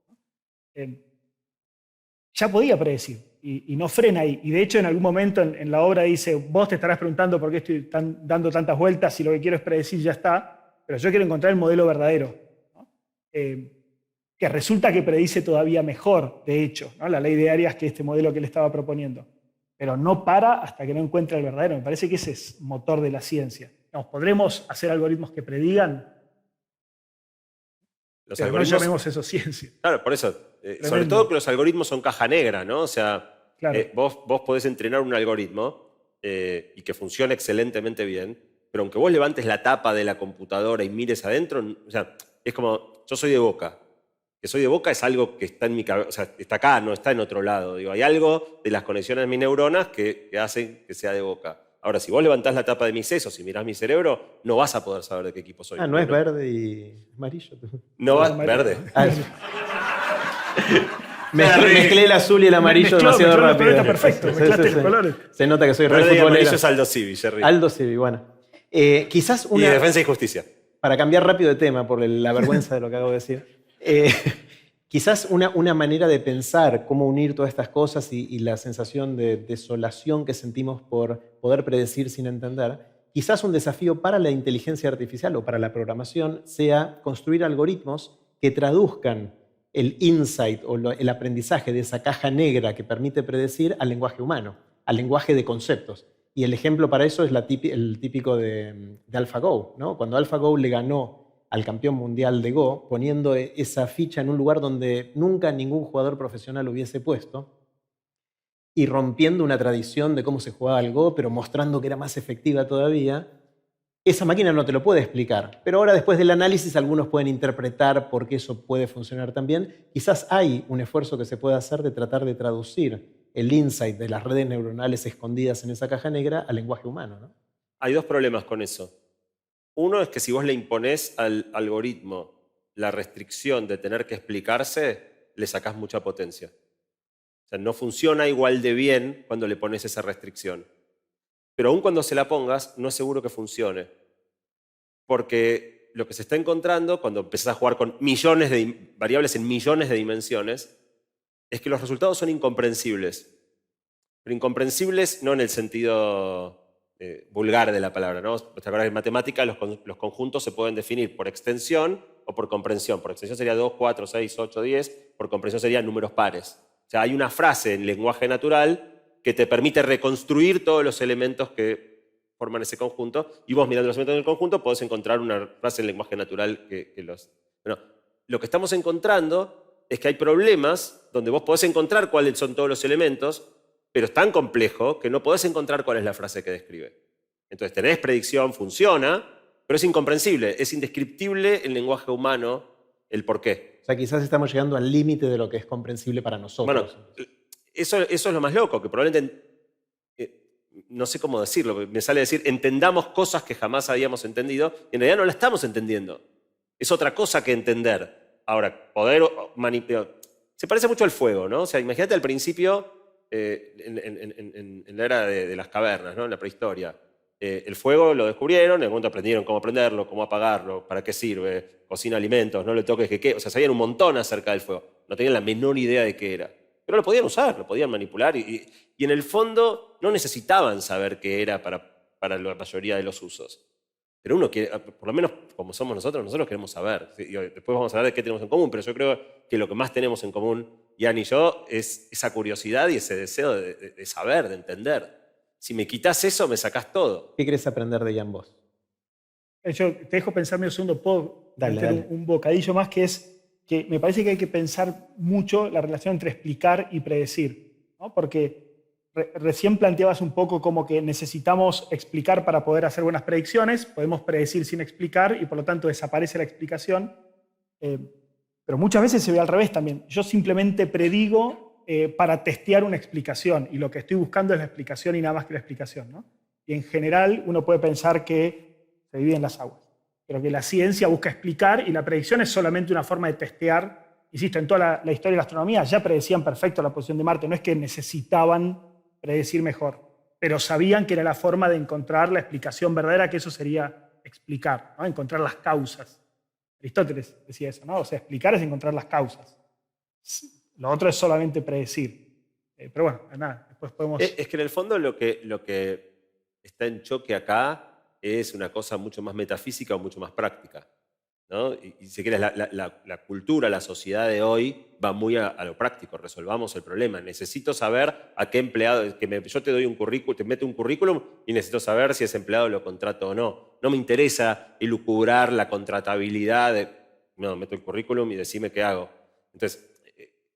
Ya podía predecir y no frena ahí. Y de hecho en algún momento en la obra dice, vos te estarás preguntando por qué estoy dando tantas vueltas si lo que quiero es predecir ya está, pero yo quiero encontrar el modelo verdadero, ¿no? que resulta que predice todavía mejor, de hecho, ¿no? La ley de áreas, que este modelo que él estaba proponiendo. Pero no para hasta que no encuentra el verdadero. Me parece que ese es motor de la ciencia. ¿Podremos hacer algoritmos que predigan? Los Pero algoritmos, no llamemos eso ciencia. claro, por eso. Sobre Tremendo. todo que los algoritmos son caja negra, ¿no? O sea, Claro. vos podés entrenar un algoritmo y que funcione excelentemente bien, pero aunque vos levantes la tapa de la computadora y mires adentro, o sea, es como, yo soy de Boca. Que soy de Boca es algo que está en mi cabeza, o sea, está acá, no está en otro lado. Digo, hay algo de las conexiones de mis neuronas que hacen que sea de Boca. Ahora, si vos levantás la tapa de mis sesos y mirás mi cerebro, no vas a poder saber de qué equipo soy. Ah, no es verde y amarillo. No vas amarillo. verde. Ah, mezclé el azul y el amarillo Mezcló demasiado los rápido. colores, perfecto, mezclaste los colores. Se nota que soy re Verde y amarillo futbolero. es Aldo Civi, Jerry. Aldo Civi, bueno. Quizás Y una... Defensa y Justicia. Para cambiar rápido de tema, por la vergüenza de lo que acabo de decir, quizás una manera de pensar cómo unir todas estas cosas y la sensación de desolación que sentimos por poder predecir sin entender, quizás un desafío para la inteligencia artificial o para la programación sea construir algoritmos que traduzcan el insight o el aprendizaje de esa caja negra que permite predecir al lenguaje humano, al lenguaje de conceptos. Y el ejemplo para eso es el típico de AlphaGo, ¿no? Cuando AlphaGo le ganó al campeón mundial de Go, poniendo esa ficha en un lugar donde nunca ningún jugador profesional hubiese puesto, y rompiendo una tradición de cómo se jugaba al Go, pero mostrando que era más efectiva todavía, esa máquina no te lo puede explicar. Pero ahora, después del análisis, algunos pueden interpretar por qué eso puede funcionar también. Quizás hay un esfuerzo que se puede hacer de tratar de traducir el insight de las redes neuronales escondidas en esa caja negra al lenguaje humano, ¿no? Hay dos problemas con eso. Uno es que si vos le imponés al algoritmo la restricción de tener que explicarse, le sacás mucha potencia. O sea, no funciona igual de bien cuando le pones esa restricción. Pero aún cuando se la pongas, no es seguro que funcione. Porque lo que se está encontrando cuando empezás a jugar con millones de variables en millones de dimensiones es que los resultados son incomprensibles. Pero incomprensibles no en el sentido vulgar de la palabra, ¿no? ¿Te acuerdas que en matemática los conjuntos se pueden definir por extensión o por comprensión? Por extensión sería 2, 4, 6, 8, 10. Por comprensión serían números pares. O sea, hay una frase en lenguaje natural que te permite reconstruir todos los elementos que forman ese conjunto, y vos mirando los elementos del conjunto podés encontrar una frase en lenguaje natural que los... Bueno, lo que estamos encontrando es que hay problemas donde vos podés encontrar cuáles son todos los elementos, pero es tan complejo que no podés encontrar cuál es la frase que describe. Entonces tenés predicción, funciona, pero es incomprensible, es indescriptible en lenguaje humano el por qué. O sea, quizás estamos llegando al límite de lo que es comprensible para nosotros. Bueno, eso es lo más loco, que probablemente, no sé cómo decirlo, me sale decir, entendamos cosas que jamás habíamos entendido, y en realidad no la estamos entendiendo. Es otra cosa que entender. Ahora, poder manipular... Se parece mucho al fuego, ¿no? O sea, imagínate al principio, en la era de las cavernas, ¿no? En la prehistoria. El fuego lo descubrieron, en el momento aprendieron cómo prenderlo, cómo apagarlo, para qué sirve, cocina alimentos, no le toques que qué. O sea, sabían un montón acerca del fuego. No tenían la menor idea de qué era. Pero lo podían usar, lo podían manipular y en el fondo no necesitaban saber qué era para la mayoría de los usos. Pero uno quiere, por lo menos como somos nosotros queremos saber. Y después vamos a ver de qué tenemos en común, pero yo creo que lo que más tenemos en común, Ian y yo, es esa curiosidad y ese deseo de saber, de entender. Si me quitas eso, me sacás todo. ¿Qué querés aprender de Jan Voss? Yo te dejo pensar medio segundo, puedo Dale, meter dale. un bocadillo más, que es que me parece que hay que pensar mucho la relación entre explicar y predecir, ¿no? Porque recién planteabas un poco como que necesitamos explicar para poder hacer buenas predicciones, podemos predecir sin explicar y por lo tanto desaparece la explicación, pero muchas veces se ve al revés también. Yo simplemente predigo para testear una explicación y lo que estoy buscando es la explicación y nada más que la explicación, ¿no? Y en general uno puede pensar que se dividen las aguas, pero que la ciencia busca explicar y la predicción es solamente una forma de testear. Insisto, en toda la historia de la astronomía ya predecían perfecto la posición de Marte, no es que necesitaban predecir mejor, pero sabían que era la forma de encontrar la explicación verdadera, que eso sería explicar, ¿no? Encontrar las causas. Aristóteles decía eso, ¿no? O sea, explicar es encontrar las causas. Lo otro es solamente predecir. Pero bueno, nada, después podemos... Es que en el fondo lo que está en choque acá es una cosa mucho más metafísica o mucho más práctica. ¿no? Y si quieres, la cultura, la sociedad de hoy va muy a lo práctico, resolvamos el problema. Necesito saber a qué empleado, yo te doy un currículum, te meto un currículum y necesito saber si ese empleado lo contrato o no. No me interesa elucubrar la contratabilidad, no, meto el currículum y decime qué hago. Entonces,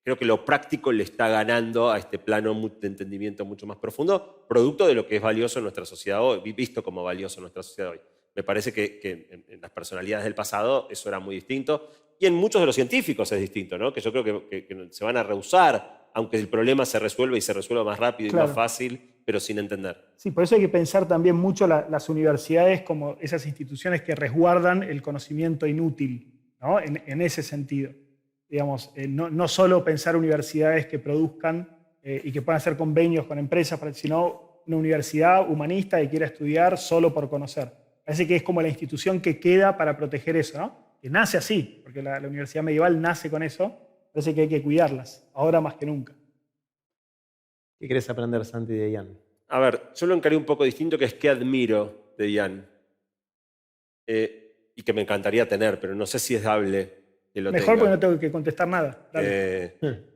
creo que lo práctico le está ganando a este plano de entendimiento mucho más profundo, producto de lo que es valioso en nuestra sociedad hoy, visto como valioso en nuestra sociedad hoy. Me parece que en las personalidades del pasado eso era muy distinto, y en muchos de los científicos es distinto, ¿no? Que yo creo que se van a rehusar, aunque el problema se resuelva y se resuelva más rápido y más fácil, pero sin entender. Sí, por eso hay que pensar también mucho las universidades como esas instituciones que resguardan el conocimiento inútil, ¿no? En ese sentido. Digamos, no solo pensar universidades que produzcan y que puedan hacer convenios con empresas, sino una universidad humanista que quiera estudiar solo por conocer. Parece que es como la institución que queda para proteger eso, ¿no? Que nace así, porque la universidad medieval nace con eso. Parece que hay que cuidarlas, ahora más que nunca. ¿Qué querés aprender, Santi, de Ian? A ver, yo lo encaré un poco distinto, que es que admiro de Ian. Y que me encantaría tener, pero no sé si es dable. Mejor porque no tengo que contestar nada.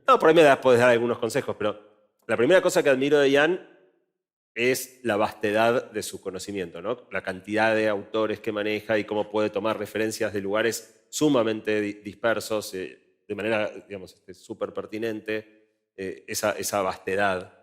No, por ahí podés dar algunos consejos, pero la primera cosa que admiro de Ian es la vastedad de su conocimiento, ¿no? La cantidad de autores que maneja y cómo puede tomar referencias de lugares sumamente dispersos, de manera, digamos, súper pertinente, esa vastedad.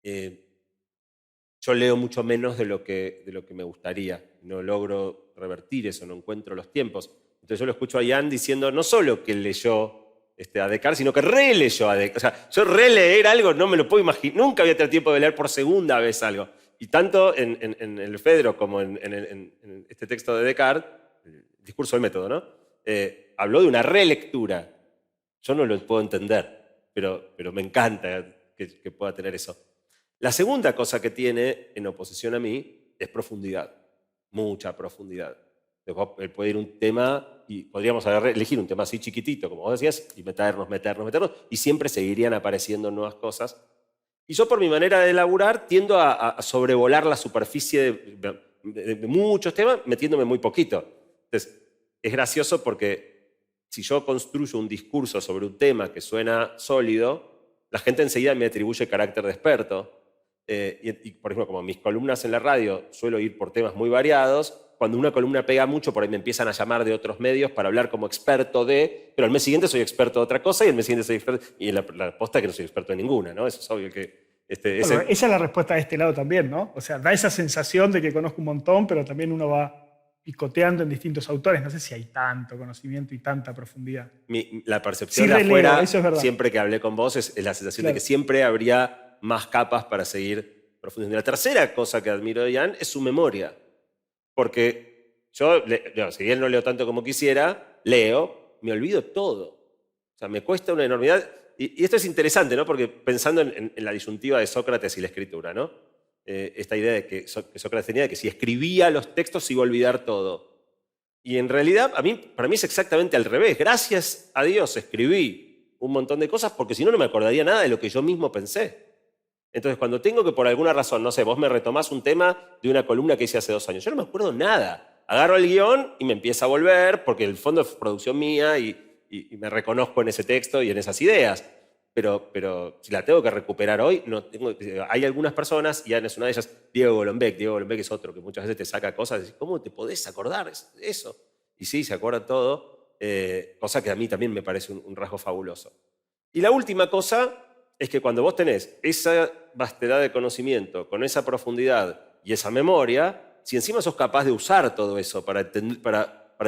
Yo leo mucho menos de lo que me gustaría. No logro revertir eso, no encuentro los tiempos. Entonces yo lo escucho a Ian diciendo no solo que leyó a Descartes, sino que releyó a Descartes. O sea, yo releer algo no me lo puedo imaginar. Nunca había tenido tiempo de leer por segunda vez algo. Y tanto en el Fedro como en este texto de Descartes, el discurso del método, ¿no? Habló de una relectura. Yo no lo puedo entender, pero me encanta que pueda tener eso. La segunda cosa que tiene, en oposición a mí, es profundidad. Mucha profundidad. Él puede ir un tema y podríamos elegir un tema así chiquitito, como vos decías, y meternos, y siempre seguirían apareciendo nuevas cosas. Y yo, por mi manera de elaborar, tiendo a sobrevolar la superficie de muchos temas, metiéndome muy poquito. Entonces, es gracioso porque si yo construyo un discurso sobre un tema que suena sólido, la gente enseguida me atribuye carácter de experto. Y, por ejemplo, como mis columnas en la radio suelo ir por temas muy variados, cuando una columna pega mucho, por ahí me empiezan a llamar de otros medios para hablar como experto de, pero al mes siguiente soy experto de otra cosa y el mes siguiente soy experto, y la posta es que no soy experto de ninguna, ¿no? Eso es obvio que... Esa es la respuesta de este lado también, ¿no? O sea, da esa sensación de que conozco un montón, pero también uno va picoteando en distintos autores. No sé si hay tanto conocimiento y tanta profundidad. La percepción de afuera, siempre que hablé con vos, es la sensación de que siempre habría más capas para seguir profundizando. La tercera cosa que admiro de Ian es su memoria. Porque yo, si bien no leo tanto como quisiera, leo, me olvido todo. O sea, me cuesta una enormidad. Y esto es interesante, ¿no? Porque pensando en la disyuntiva de Sócrates y la escritura, ¿no? Esta idea de que Sócrates tenía de que si escribía los textos iba a olvidar todo. Y en realidad, para mí es exactamente al revés. Gracias a Dios escribí un montón de cosas porque si no, no me acordaría nada de lo que yo mismo pensé. Entonces, cuando tengo que por alguna razón, no sé, vos me retomás un tema de una columna que hice hace 2 años, yo no me acuerdo nada. Agarro el guión y me empieza a volver, porque el fondo es producción mía y me reconozco en ese texto y en esas ideas. Pero si la tengo que recuperar hoy, hay algunas personas, y Ian es una de ellas, Diego Golombek es otro que muchas veces te saca cosas y dices, ¿cómo te podés acordar de eso? Y sí, se acuerda todo, cosa que a mí también me parece un rasgo fabuloso. Y la última cosa es que cuando vos tenés esa vastedad de conocimiento, con esa profundidad y esa memoria, si encima sos capaz de usar todo eso para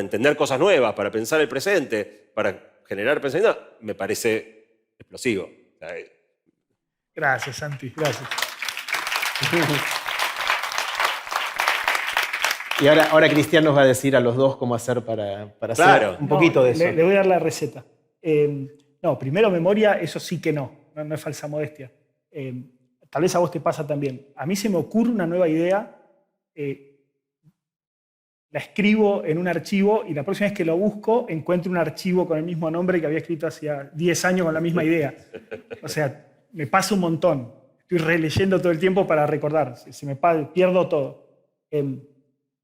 entender cosas nuevas, para pensar el presente, para generar pensamiento, me parece explosivo. Gracias, Santi, gracias. Y ahora Cristian nos va a decir a los dos cómo hacer para hacer un poquito de eso. Le voy a dar la receta. No, primero memoria, eso sí que no es falsa modestia. Tal vez a vos te pasa también. A mí se me ocurre una nueva idea, la escribo en un archivo y la próxima vez que lo busco encuentro un archivo con el mismo nombre que había escrito hacía 10 años con la misma idea. O sea, me pasa un montón. Estoy releyendo todo el tiempo para recordar. Pierdo todo.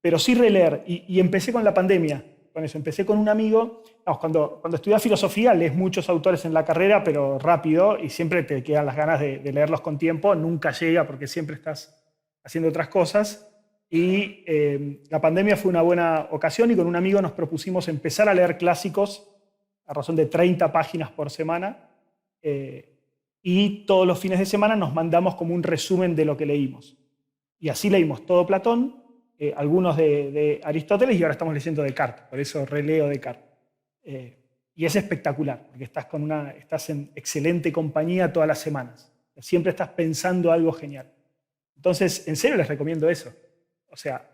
Pero sí releer. Y empecé con la pandemia. con eso. Empecé con un amigo, cuando estudias filosofía lees muchos autores en la carrera, pero rápido, y siempre te quedan las ganas de leerlos con tiempo, nunca llega porque siempre estás haciendo otras cosas. Y la pandemia fue una buena ocasión y con un amigo nos propusimos empezar a leer clásicos a razón de 30 páginas por semana. Y todos los fines de semana nos mandamos como un resumen de lo que leímos. Y así leímos todo Platón, algunos de Aristóteles y ahora estamos leyendo Descartes, por eso releo Descartes. Y es espectacular, porque estás en excelente compañía todas las semanas. Siempre estás pensando algo genial. Entonces, en serio les recomiendo eso. O sea,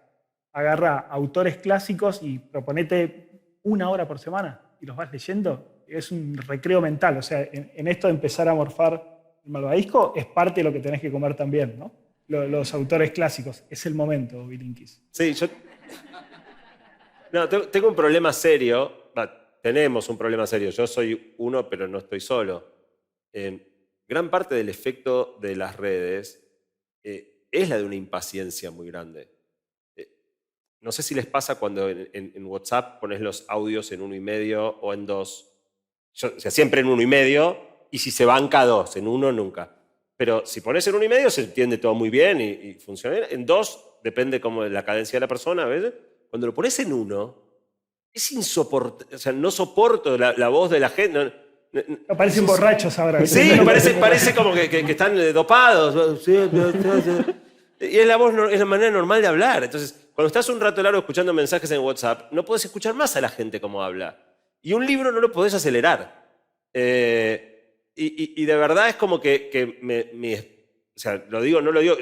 agarra autores clásicos y proponete 1 hora por semana y los vas leyendo. Es un recreo mental. O sea, en esto de empezar a morfar el malvavisco es parte de lo que tenés que comer también, ¿no? Los autores clásicos. Es el momento, Bilinkis. Sí, no, tengo un problema serio. Tenemos un problema serio. Yo soy uno, pero no estoy solo. Gran parte del efecto de las redes es la de una impaciencia muy grande. No sé si les pasa cuando en WhatsApp pones los audios en 1,5 o en 2. O sea, siempre en 1,5 y si se banca a 2, en 1 nunca. Pero si pones en 1,5 se entiende todo muy bien y funciona bien. En 2 depende como de la cadencia de la persona a veces. Cuando lo pones en 1 es insoportable. O sea, no soporto la voz de la gente. Parecen borrachos ahora. Sí, parece como que están dopados. Y es la manera normal de hablar. Entonces, cuando estás un rato largo escuchando mensajes en WhatsApp, no podés escuchar más a la gente cómo habla. Y un libro no lo podés acelerar. Y de verdad es como que o sea, lo digo, no lo digo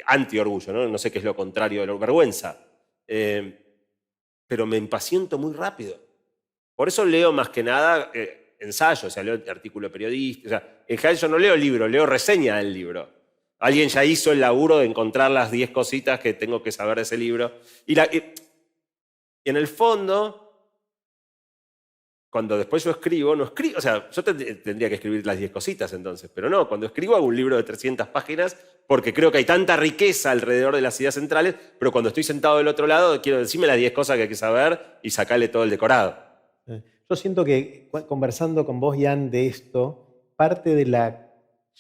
anti-orgullo, ¿no? No sé qué es lo contrario de la vergüenza. Pero me impaciento muy rápido. Por eso leo más que nada ensayos, o sea, leo artículo periodístico. O sea, en general yo no leo libro, leo reseña del libro. Alguien ya hizo el laburo de encontrar las 10 cositas que tengo que saber de ese libro. Y en el fondo, cuando después yo escribo, no escribo, o sea, yo tendría que escribir las 10 cositas entonces, pero no, cuando escribo hago un libro de 300 páginas porque creo que hay tanta riqueza alrededor de las ideas centrales, pero cuando estoy sentado del otro lado quiero decirme las 10 cosas que hay que saber y sacarle todo el decorado. Yo siento que conversando con vos, Jan, de esto, parte de la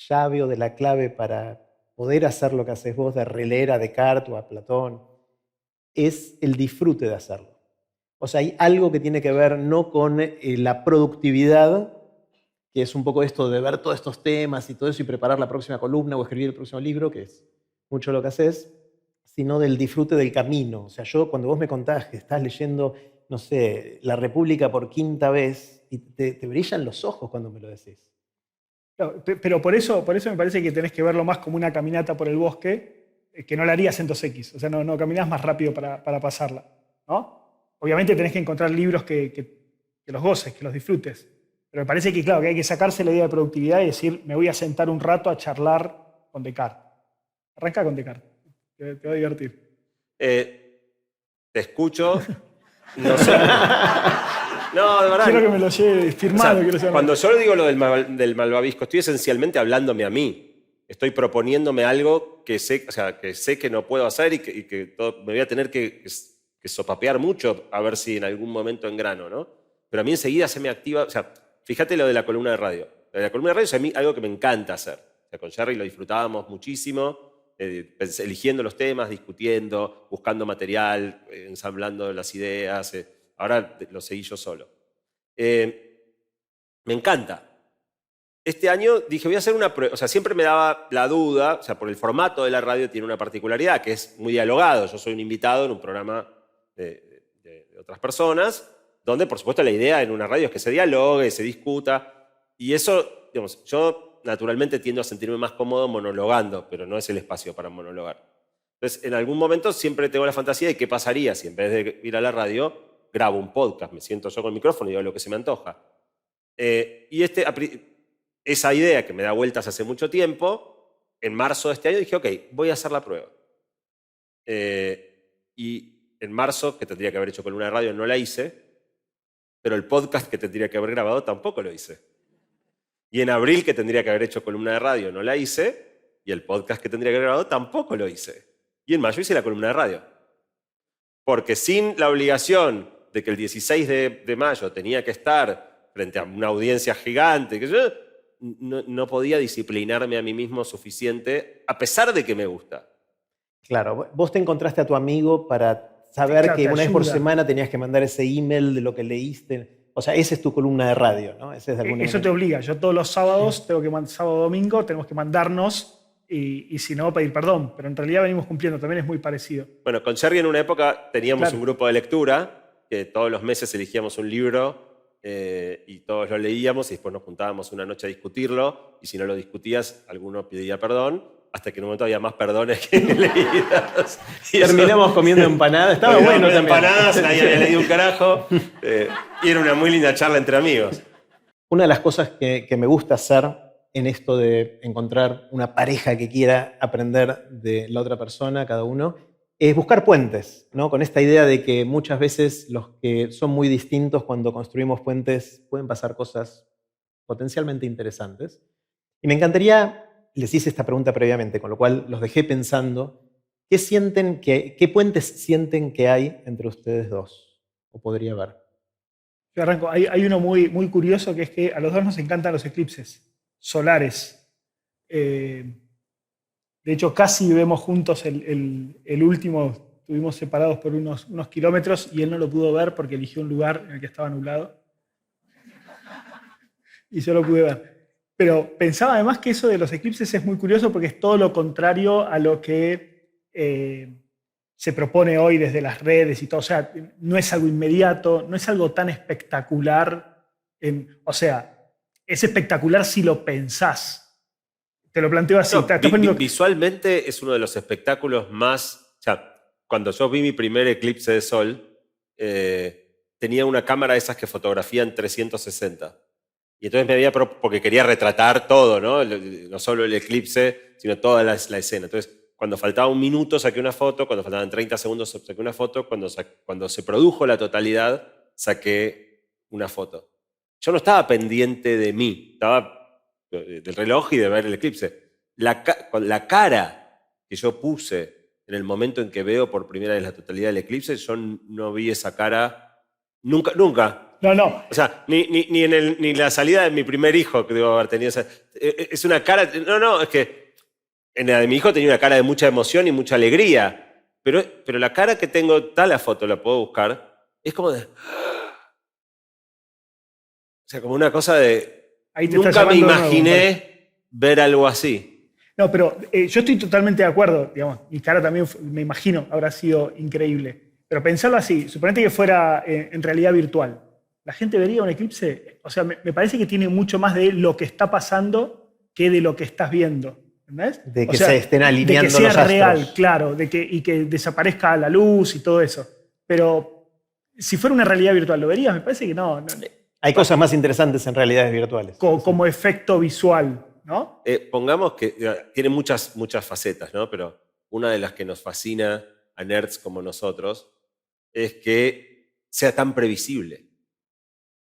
llave o de la clave para poder hacer lo que haces vos, de releer a Descartes o a Platón, es el disfrute de hacerlo. O sea, hay algo que tiene que ver no con la productividad, que es un poco esto de ver todos estos temas y todo eso y preparar la próxima columna o escribir el próximo libro, que es mucho lo que haces, sino del disfrute del camino. O sea, yo cuando vos me contás que estás leyendo, no sé, La República por 5ª vez, y te brillan los ojos cuando me lo decís. Pero por eso me parece que tenés que verlo más como una caminata por el bosque, que no la harías en 2X. O sea, no caminás más rápido para pasarla, ¿no? Obviamente tenés que encontrar libros que los goces, que los disfrutes. Pero me parece que, claro, que hay que sacarse la idea de productividad y decir, me voy a sentar un rato a charlar con Descartes. Arranca con Descartes. Te va a divertir. Te escucho. No sé. No, de verdad. Quiero que me lo lleve firmado. O sea, cuando yo digo lo del malvavisco, estoy esencialmente hablándome a mí. Estoy proponiéndome algo que sé que no puedo hacer y que me voy a tener que sopapear mucho a ver si en algún momento engrano, ¿no? Pero a mí enseguida se me activa. O sea, fíjate lo de la columna de radio. Lo de la columna de radio es a mí algo que me encanta hacer. O sea, con Jerry lo disfrutábamos muchísimo, eligiendo los temas, discutiendo, buscando material, ensamblando las ideas. Ahora lo seguí yo solo. Me encanta. Este año dije, voy a hacer una prueba. O sea, siempre me daba la duda, o sea, por el formato de la radio tiene una particularidad, que es muy dialogado. Yo soy un invitado en un programa de otras personas, donde, por supuesto, la idea en una radio es que se dialogue, se discuta. Y eso, digamos, yo naturalmente tiendo a sentirme más cómodo monologando, pero no es el espacio para monologar. Entonces, en algún momento siempre tengo la fantasía de qué pasaría si en vez de ir a la radio grabo un podcast, me siento yo con el micrófono y digo lo que se me antoja. Y esa idea que me da vueltas hace mucho tiempo, en marzo de este año dije, ok, voy a hacer la prueba. Y en marzo, que tendría que haber hecho columna de radio, no la hice, pero el podcast que tendría que haber grabado tampoco lo hice. Y en abril, que tendría que haber hecho columna de radio, no la hice, y el podcast que tendría que haber grabado tampoco lo hice. Y en mayo hice la columna de radio. Porque sin la obligación de que el 16 de mayo tenía que estar frente a una audiencia gigante, que yo no podía disciplinarme a mí mismo suficiente, a pesar de que me gusta. Claro, vos te encontraste a tu amigo para saber Claro, que te una vez por ayuda. semana tenías que mandar ese email de lo que leíste. O sea, esa es tu columna de radio, ¿no? Ese es de alguna Eso te manera. obliga. Yo todos los sábados, sábado domingo, tenemos que mandarnos y si no, pedir perdón. Pero en realidad venimos cumpliendo, también es muy parecido. Bueno, con Sergio en una época teníamos Claro. un grupo de lectura, que todos los meses elegíamos un libro y todos lo leíamos y después nos juntábamos una noche a discutirlo, y si no lo discutías, alguno pedía perdón, hasta que en un momento había más perdones que leídas. Y eso- Terminamos comiendo empanada. Estaba Terminamos bueno comiendo también. empanadas, nadie había leído un carajo, y era una muy linda charla entre amigos. Una de las cosas que me gusta hacer en esto de encontrar una pareja que quiera aprender de la otra persona, cada uno, es buscar puentes, ¿no? Con esta idea de que muchas veces los que son muy distintos, cuando construimos puentes, pueden pasar cosas potencialmente interesantes. Y me encantaría, les hice esta pregunta previamente, con lo cual los dejé pensando, ¿qué puentes sienten que hay entre ustedes dos? ¿O podría haber? Yo arranco. Hay uno muy, muy curioso, que es que a los dos nos encantan los eclipses solares. De hecho, casi vemos juntos el último. Estuvimos separados por unos kilómetros y él no lo pudo ver porque eligió un lugar en el que estaba nublado. Y yo lo pude ver. Pero pensaba además que eso de los eclipses es muy curioso porque es todo lo contrario a lo que se propone hoy desde las redes y todo. O sea, no es algo inmediato, no es algo tan espectacular. O sea, es espectacular si lo pensás. Te lo planteo así. No, Estás poniendo- visualmente es uno de los espectáculos más... O sea, cuando yo vi mi primer eclipse de sol, tenía una cámara de esas que fotografían 360. Y entonces me había... porque quería retratar todo, ¿no? No solo el eclipse, sino toda la escena. Entonces, cuando faltaba un minuto saqué una foto, cuando faltaban 30 segundos saqué una foto, cuando se produjo la totalidad saqué una foto. Yo no estaba pendiente de mí, estaba del reloj y de ver el eclipse. La cara que yo puse en el momento en que veo por primera vez la totalidad del eclipse, yo no vi esa cara nunca, nunca. No. O sea, ni en la salida de mi primer hijo que debo haber tenido esa... Es una cara... No, es que en la de mi hijo tenía una cara de mucha emoción y mucha alegría. Pero la cara que tengo, está la foto, la puedo buscar, es como de... O sea, como una cosa de... Ahí te está Nunca me llamando de nuevo, imaginé ver algo así. No, pero yo estoy totalmente de acuerdo. Digamos, mi cara también, me imagino, habrá sido increíble. Pero pensarlo así, suponete que fuera en realidad virtual. ¿La gente vería un eclipse? O sea, me parece que tiene mucho más de lo que está pasando que de lo que estás viendo. ¿Entendés? De que O sea, se estén alineando de que sea los astros. real, claro, y que desaparezca la luz y todo eso. Pero si fuera una realidad virtual, ¿lo verías? Me parece que no. Hay cosas más interesantes en realidades virtuales. Como efecto visual, ¿no? Pongamos que tiene muchas facetas, ¿no? Pero una de las que nos fascina a nerds como nosotros es que sea tan previsible.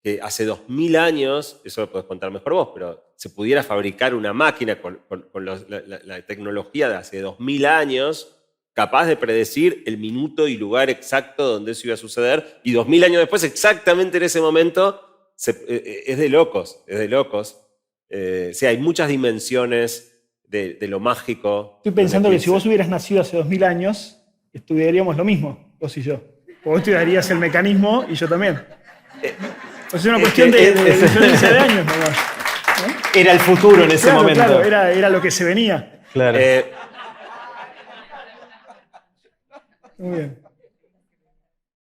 Que hace 2000 años, eso lo podés contar mejor vos, pero se pudiera fabricar una máquina con la tecnología de hace 2000 años capaz de predecir el minuto y lugar exacto donde eso iba a suceder, y 2000 años después, exactamente en ese momento, es de locos, es de locos. Sí, hay muchas dimensiones de lo mágico. Estoy pensando que si vos hubieras nacido hace 2000 años, estudiaríamos lo mismo, vos y yo. Vos estudiarías el mecanismo y yo también. O sea, es una cuestión de diferencia de años nomás, ¿no? Era el futuro en ese momento. Claro, era lo que se venía. Claro. Muy bien.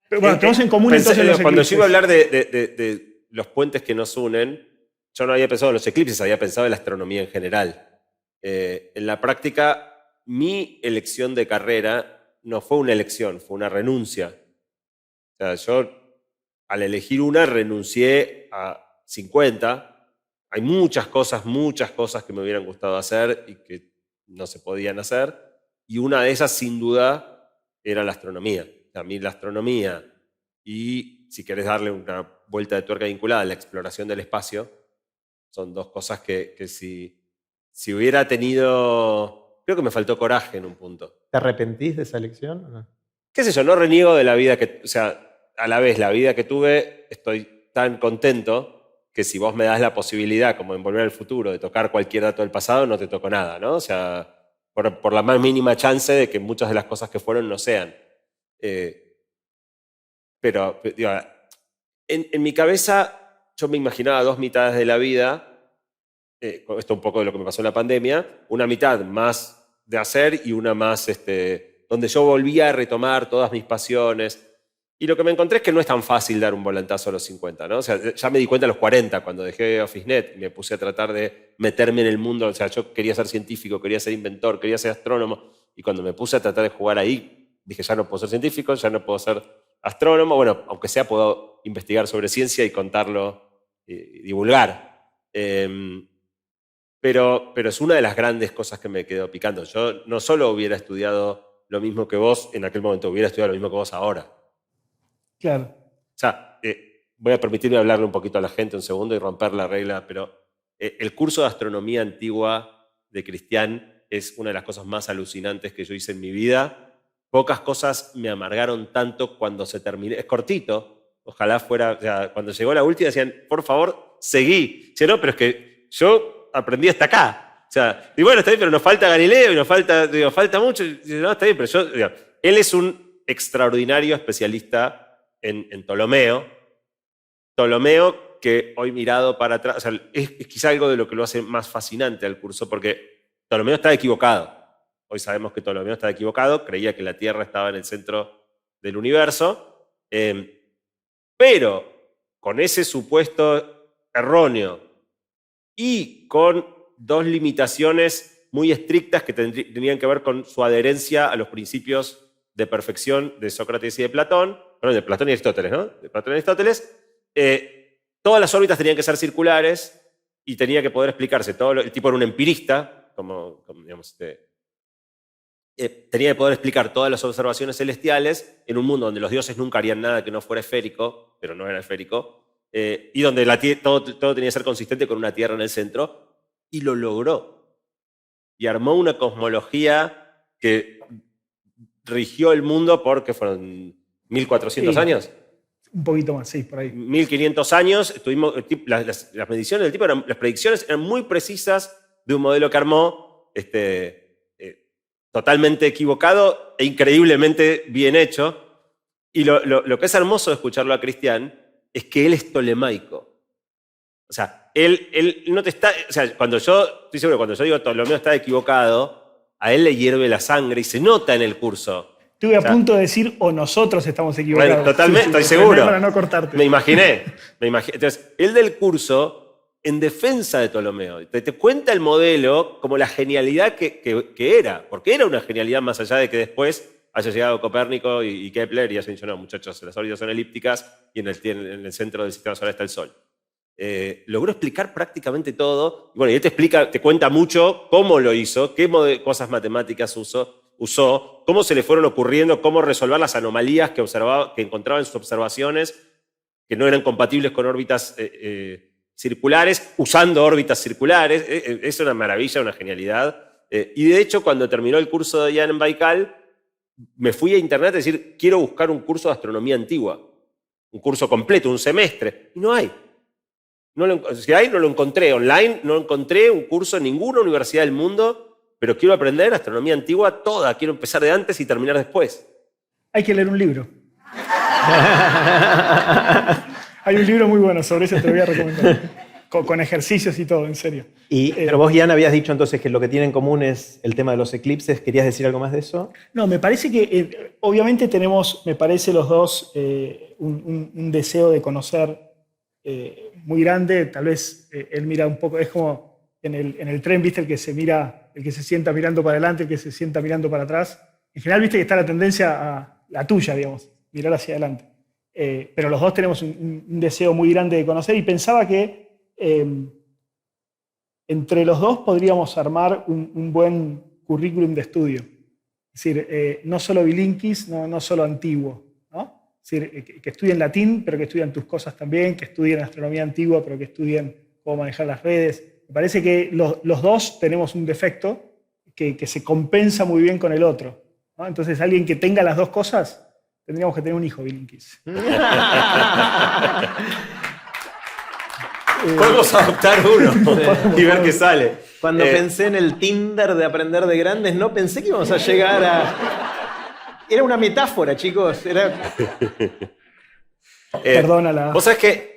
Pero bueno, tenemos en común entonces los cuando yo iba a eclipses. hablar de los puentes que nos unen, yo no había pensado en los eclipses, había pensado en la astronomía en general. En la práctica, mi elección de carrera no fue una elección, fue una renuncia. O sea, yo al elegir una renuncié a 50. Hay muchas cosas que me hubieran gustado hacer y que no se podían hacer. Y una de esas, sin duda, era la astronomía. A mí la astronomía y, si querés darle una vuelta de tuerca vinculada, la exploración del espacio, son dos cosas que si hubiera tenido... Creo que me faltó coraje en un punto. ¿Te arrepentís de esa elección o no? ¿Qué sé yo? No reniego de la vida que... O sea, a la vez, la vida que tuve, estoy tan contento que si vos me das la posibilidad, como en Volver al Futuro, de tocar cualquier dato del pasado, no te toco nada, ¿no? O sea, por la más mínima chance de que muchas de las cosas que fueron no sean. Pero, digo, en mi cabeza, yo me imaginaba 2 mitades de la vida, esto un poco de lo que me pasó en la pandemia, una mitad más de hacer y una más donde yo volvía a retomar todas mis pasiones. Y lo que me encontré es que no es tan fácil dar un volantazo a los 50, ¿no? O sea, ya me di cuenta a los 40, cuando dejé OfficeNet y me puse a tratar de meterme en el mundo. O sea, yo quería ser científico, quería ser inventor, quería ser astrónomo. Y cuando me puse a tratar de jugar ahí, dije, ya no puedo ser científico, ya no puedo ser astrónomo. Bueno, aunque sea, puedo investigar sobre ciencia y contarlo y divulgar. Pero es una de las grandes cosas que me quedó picando. Yo no solo hubiera estudiado lo mismo que vos en aquel momento, hubiera estudiado lo mismo que vos ahora. Claro. O sea, voy a permitirme hablarle un poquito a la gente un segundo y romper la regla, pero el curso de astronomía antigua de Cristian es una de las cosas más alucinantes que yo hice en mi vida. Pocas cosas me amargaron tanto cuando se terminó. Es cortito, ojalá fuera, o sea, cuando llegó la última decían, por favor, seguí. Dice, no, pero es que yo aprendí hasta acá. O sea, y bueno, está bien, pero nos falta Galileo y nos falta mucho. Y dice, no, está bien, pero yo, digo, él es un extraordinario especialista en Ptolomeo. Ptolomeo que hoy mirado para atrás, o sea, es quizá algo de lo que lo hace más fascinante al curso, porque Ptolomeo estaba equivocado. Hoy sabemos que Ptolomeo estaba equivocado, creía que la Tierra estaba en el centro del universo, pero con ese supuesto erróneo y con 2 limitaciones muy estrictas que tenían que ver con su adherencia a los principios de perfección de Sócrates y de Platón, perdón, de Platón y Aristóteles, ¿no? De Platón y Aristóteles, todas las órbitas tenían que ser circulares y tenía que poder explicarse. El tipo era un empirista, como digamos, tenía que poder explicar todas las observaciones celestiales en un mundo donde los dioses nunca harían nada que no fuera esférico, pero no era esférico, y donde todo tenía que ser consistente con una Tierra en el centro, y lo logró. Y armó una cosmología que rigió el mundo porque fueron 1400 años. Un poquito más, sí, por ahí. 1500 años, las mediciones del tipo, las predicciones eran muy precisas de un modelo que armó, totalmente equivocado e increíblemente bien hecho. Y lo que es hermoso de escucharlo a Cristian es que él es tolemaico. O sea, él no te está. O sea, estoy seguro, cuando yo digo Ptolomeo está equivocado, a él le hierve la sangre y se nota en el curso. Estuve a punto de decir, o nosotros estamos equivocados. Bueno, totalmente, estoy seguro. Para no cortarte. Me imaginé. Entonces, él del curso, en defensa de Ptolomeo, te cuenta el modelo como la genialidad que era, porque era una genialidad más allá de que después haya llegado Copérnico y Kepler y haya dicho, no, muchachos, las órbitas son elípticas y en el centro del sistema solar está el Sol. Logró explicar prácticamente todo. Y bueno, y él te cuenta mucho cómo lo hizo, qué cosas matemáticas usó, cómo se le fueron ocurriendo, cómo resolver las anomalías que encontraba en sus observaciones, que no eran compatibles con órbitas circulares, usando órbitas circulares. Es una maravilla, una genialidad. Y de hecho, cuando terminó el curso de Ian en Baikal, me fui a internet a decir, quiero buscar un curso de astronomía antigua, un curso completo, un semestre, y no hay. Si hay, no lo encontré. Online no encontré un curso en ninguna universidad del mundo, pero quiero aprender astronomía antigua toda. Quiero empezar de antes y terminar después. Hay que leer un libro. Hay un libro muy bueno sobre eso, te lo voy a recomendar. Con ejercicios y todo, en serio. Pero vos, Ian, habías dicho entonces que lo que tiene en común es el tema de los eclipses. ¿Querías decir algo más de eso? No, me parece que obviamente tenemos, me parece los dos, un deseo de conocer muy grande. Tal vez él mira un poco, es como en el tren, ¿viste? El que se sienta mirando para adelante, el que se sienta mirando para atrás. En general, ¿viste? Que está la tendencia a la tuya, digamos, mirar hacia adelante. Pero los dos tenemos un deseo muy grande de conocer y pensaba que entre los dos podríamos armar un buen currículum de estudio. Es decir, no solo bilinkis, no solo antiguo, ¿no? Es decir, que estudien latín, pero que estudien tus cosas también, que estudien astronomía antigua, pero que estudien cómo manejar las redes. Me parece que los dos tenemos un defecto que se compensa muy bien con el otro, ¿no? Entonces, alguien que tenga las dos cosas Tendríamos que tener un hijo, Bilinkis. Podemos adoptar uno y ver qué sale. Cuando pensé en el Tinder de aprender de grandes, no pensé que íbamos a llegar a... Era una metáfora, chicos. Era... Perdónala. Vos sabés que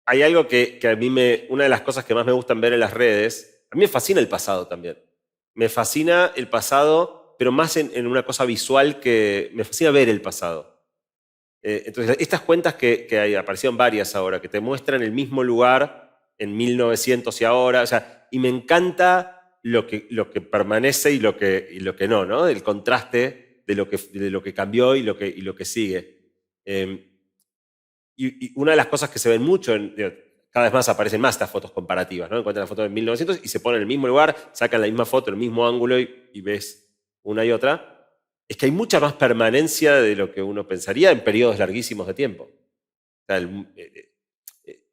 hay algo que a mí una de las cosas que más me gustan ver en las redes, a mí me fascina el pasado también. Me fascina el pasado, pero más en una cosa visual que me fascina ver el pasado. Entonces, estas cuentas que aparecieron varias ahora, que te muestran el mismo lugar en 1900 y ahora, o sea, y me encanta lo que permanece y lo que no, ¿no? El contraste de lo que cambió y lo que sigue. Y una de las cosas que se ven mucho, cada vez más aparecen más estas fotos comparativas, ¿no? Encuentran la foto de 1900 y se ponen en el mismo lugar, sacan la misma foto, el mismo ángulo y ves una y otra. Es que hay mucha más permanencia de lo que uno pensaría en periodos larguísimos de tiempo. O sea,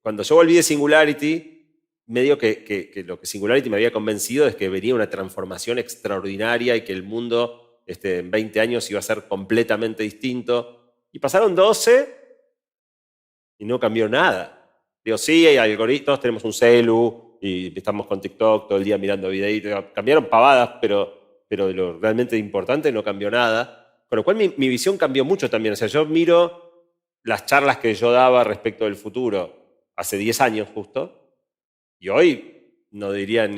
cuando yo volví de Singularity, medio que lo que Singularity me había convencido es que venía una transformación extraordinaria y que el mundo en 20 años iba a ser completamente distinto. Y pasaron 12 y no cambió nada. Digo, sí, hay algoritmos, todos tenemos un celu y estamos con TikTok todo el día mirando videitos. Cambiaron pavadas, pero de lo realmente importante no cambió nada. Con lo cual mi visión cambió mucho también. O sea, yo miro las charlas que yo daba respecto del futuro hace 10 años justo, y hoy no diría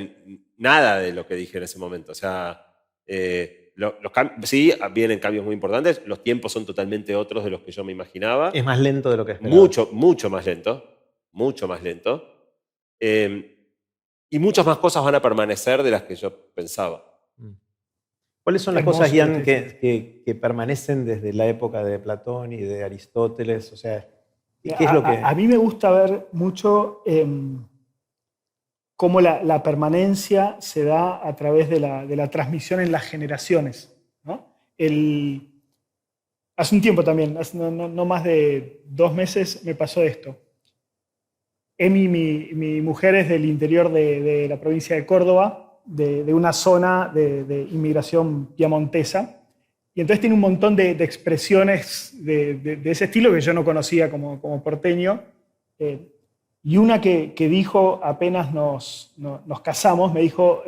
nada de lo que dije en ese momento. O sea, sí, vienen cambios muy importantes, los tiempos son totalmente otros de los que yo me imaginaba. Es más lento de lo que esperaba. Mucho más lento. Y muchas más cosas van a permanecer de las que yo pensaba. ¿Cuáles son las cosas, Ian, que permanecen desde la época de Platón y de Aristóteles? O sea, ¿qué es lo que...? A mí me gusta ver mucho cómo la permanencia se da a través de la transmisión en las generaciones, ¿no? Hace un tiempo también, no más de 2 meses, me pasó esto. Emi, mi mujer, es del interior de la provincia de Córdoba, de una zona de inmigración piamontesa, y entonces tiene un montón de expresiones de ese estilo que yo no conocía como porteño, y una que dijo apenas nos casamos, me dijo,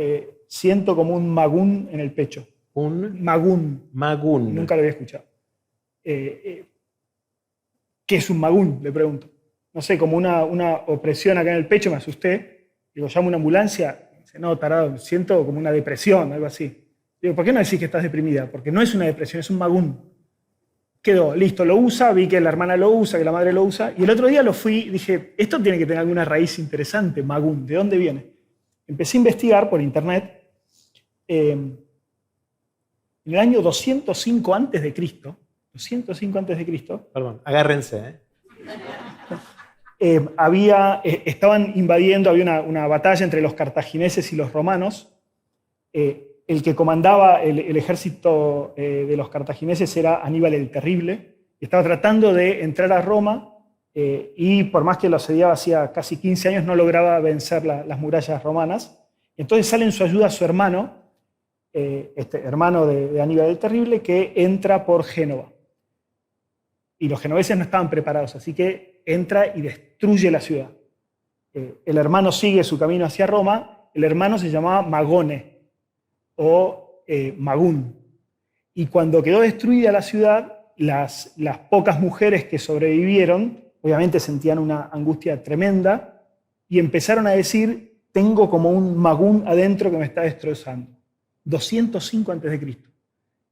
siento como un magún en el pecho. ¿Un? Magún. Magún. Nunca lo había escuchado. ¿Qué es un magún?, le pregunto. No sé, como una opresión acá en el pecho, me asusté. Digo, llamo a una ambulancia. Dice, no, tarado, siento como una depresión, algo así. Digo, ¿por qué no decís que estás deprimida? Porque no es una depresión, es un magún. Quedó, listo, lo usa, vi que la hermana lo usa, que la madre lo usa, y el otro día lo fui, dije, esto tiene que tener alguna raíz interesante, magún, ¿de dónde viene? Empecé a investigar por internet. En el año 205 a.C., Perdón, agárrense, estaban invadiendo, había una batalla entre los cartagineses y los romanos. El que comandaba el ejército de los cartagineses era Aníbal el Terrible. Estaba tratando de entrar a Roma y por más que lo asediaba hacía casi 15 años, no lograba vencer las murallas romanas. Entonces sale en su ayuda su hermano, hermano de Aníbal el Terrible, que entra por Génova. Y los genoveses no estaban preparados, así que entra y destruye la ciudad. El hermano sigue su camino hacia Roma. El hermano se llamaba Magone o Magún. Y cuando quedó destruida la ciudad, las pocas mujeres que sobrevivieron, obviamente sentían una angustia tremenda y empezaron a decir, tengo como un Magún adentro que me está destrozando. 205 a.C.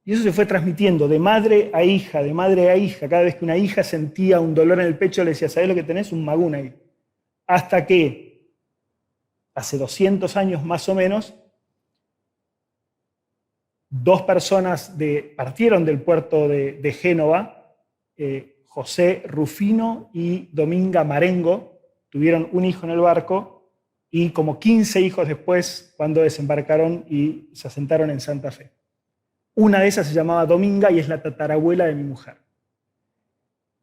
Y eso se fue transmitiendo de madre a hija, de madre a hija. Cada vez que una hija sentía un dolor en el pecho, le decía, ¿sabés lo que tenés? Un magún ahí. Hasta que, hace 200 años más o menos, 2 personas partieron del puerto de Génova, José Rufino y Dominga Marengo, tuvieron un hijo en el barco, y como 15 hijos después, cuando desembarcaron y se asentaron en Santa Fe. Una de esas se llamaba Dominga y es la tatarabuela de mi mujer.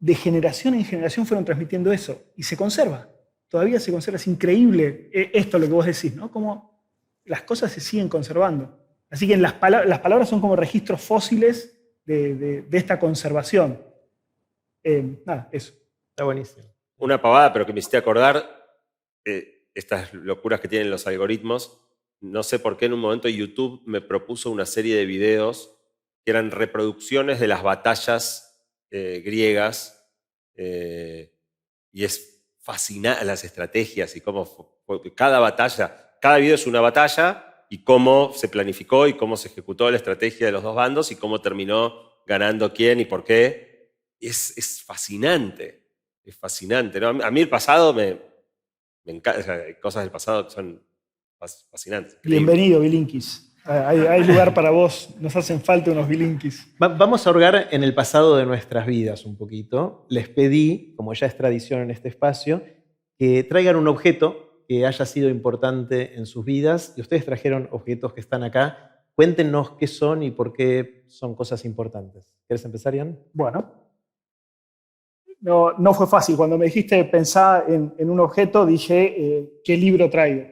De generación en generación fueron transmitiendo eso y se conserva. Todavía se conserva. Es increíble esto lo que vos decís, ¿no? Como las cosas se siguen conservando. Así que las palabras son como registros fósiles de esta conservación. Nada, eso. Está buenísimo. Una pavada, pero que me hiciste acordar, estas locuras que tienen los algoritmos. No sé por qué en un momento YouTube me propuso una serie de videos que eran reproducciones de las batallas griegas, y es fascinante las estrategias y cómo cada batalla, cada video es una batalla y cómo se planificó y cómo se ejecutó la estrategia de los dos bandos y cómo terminó ganando quién y por qué. Es fascinante, es fascinante, ¿no? A mí el pasado me encanta, o sea, hay cosas del pasado que son fascinantes. Bienvenido, Bilinkis. Hay lugar para vos, nos hacen falta unos Bilinkis. Vamos a hurgar en el pasado de nuestras vidas un poquito. Les pedí, como ya es tradición en este espacio, que traigan un objeto que haya sido importante en sus vidas. Y ustedes trajeron objetos que están acá. Cuéntenos qué son y por qué son cosas importantes. ¿Quieres empezar, Ian? Bueno, no fue fácil. Cuando me dijiste pensar en un objeto, dije, ¿qué libro traigo?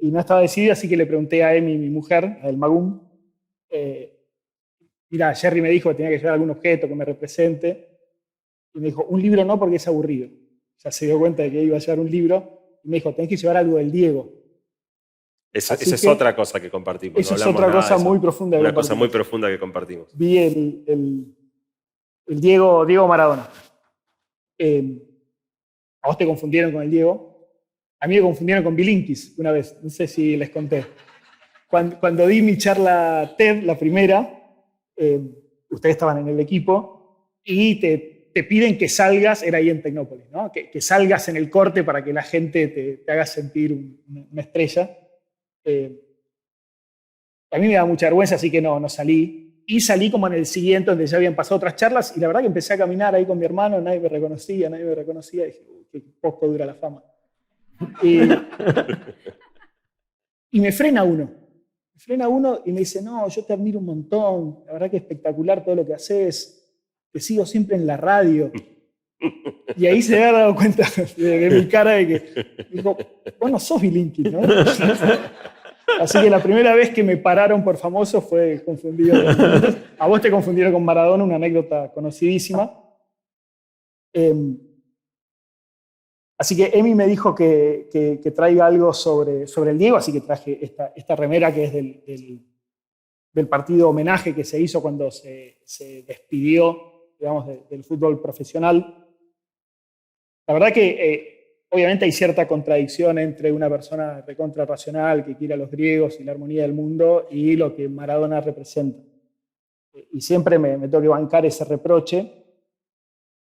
Y no estaba decidida, así que le pregunté a Emi, mi mujer, a El Magum. Mira, Jerry me dijo que tenía que llevar algún objeto que me represente. Y me dijo, un libro no porque es aburrido. O sea, se dio cuenta de que iba a llevar un libro. Y me dijo, tenés que llevar algo del Diego. Esa es otra cosa que compartimos. Eso es otra cosa muy profunda. Una cosa muy profunda que compartimos. Vi el Diego Maradona. A vos te confundieron con el Diego. A mí me confundieron con Bilinkis una vez, no sé si les conté. Cuando di mi charla TED, la primera, ustedes estaban en el equipo y te piden que salgas, era ahí en Tecnópolis, ¿no? Que salgas en el corte para que la gente te haga sentir una estrella. A mí me da mucha vergüenza, así que no salí. Y salí como en el siguiente, donde ya habían pasado otras charlas, y la verdad que empecé a caminar ahí con mi hermano, nadie me reconocía, y dije, qué poco dura la fama. Y me frena uno y me dice, no, yo te admiro un montón, la verdad que es espectacular todo lo que haces, te sigo siempre en la radio. Y ahí se había dado cuenta de mi cara de que, dijo, vos no sos Bilinkis, ¿no? Así que la primera vez que me pararon por famoso fue confundido. A vos te confundieron con Maradona, una anécdota conocidísima. Así que Emi me dijo que traiga algo sobre el Diego, así que traje esta remera que es del partido homenaje que se hizo cuando se despidió, digamos, del fútbol profesional. La verdad que obviamente hay cierta contradicción entre una persona recontra racional que quiere a los griegos y la armonía del mundo y lo que Maradona representa. Y siempre me tengo que bancar ese reproche.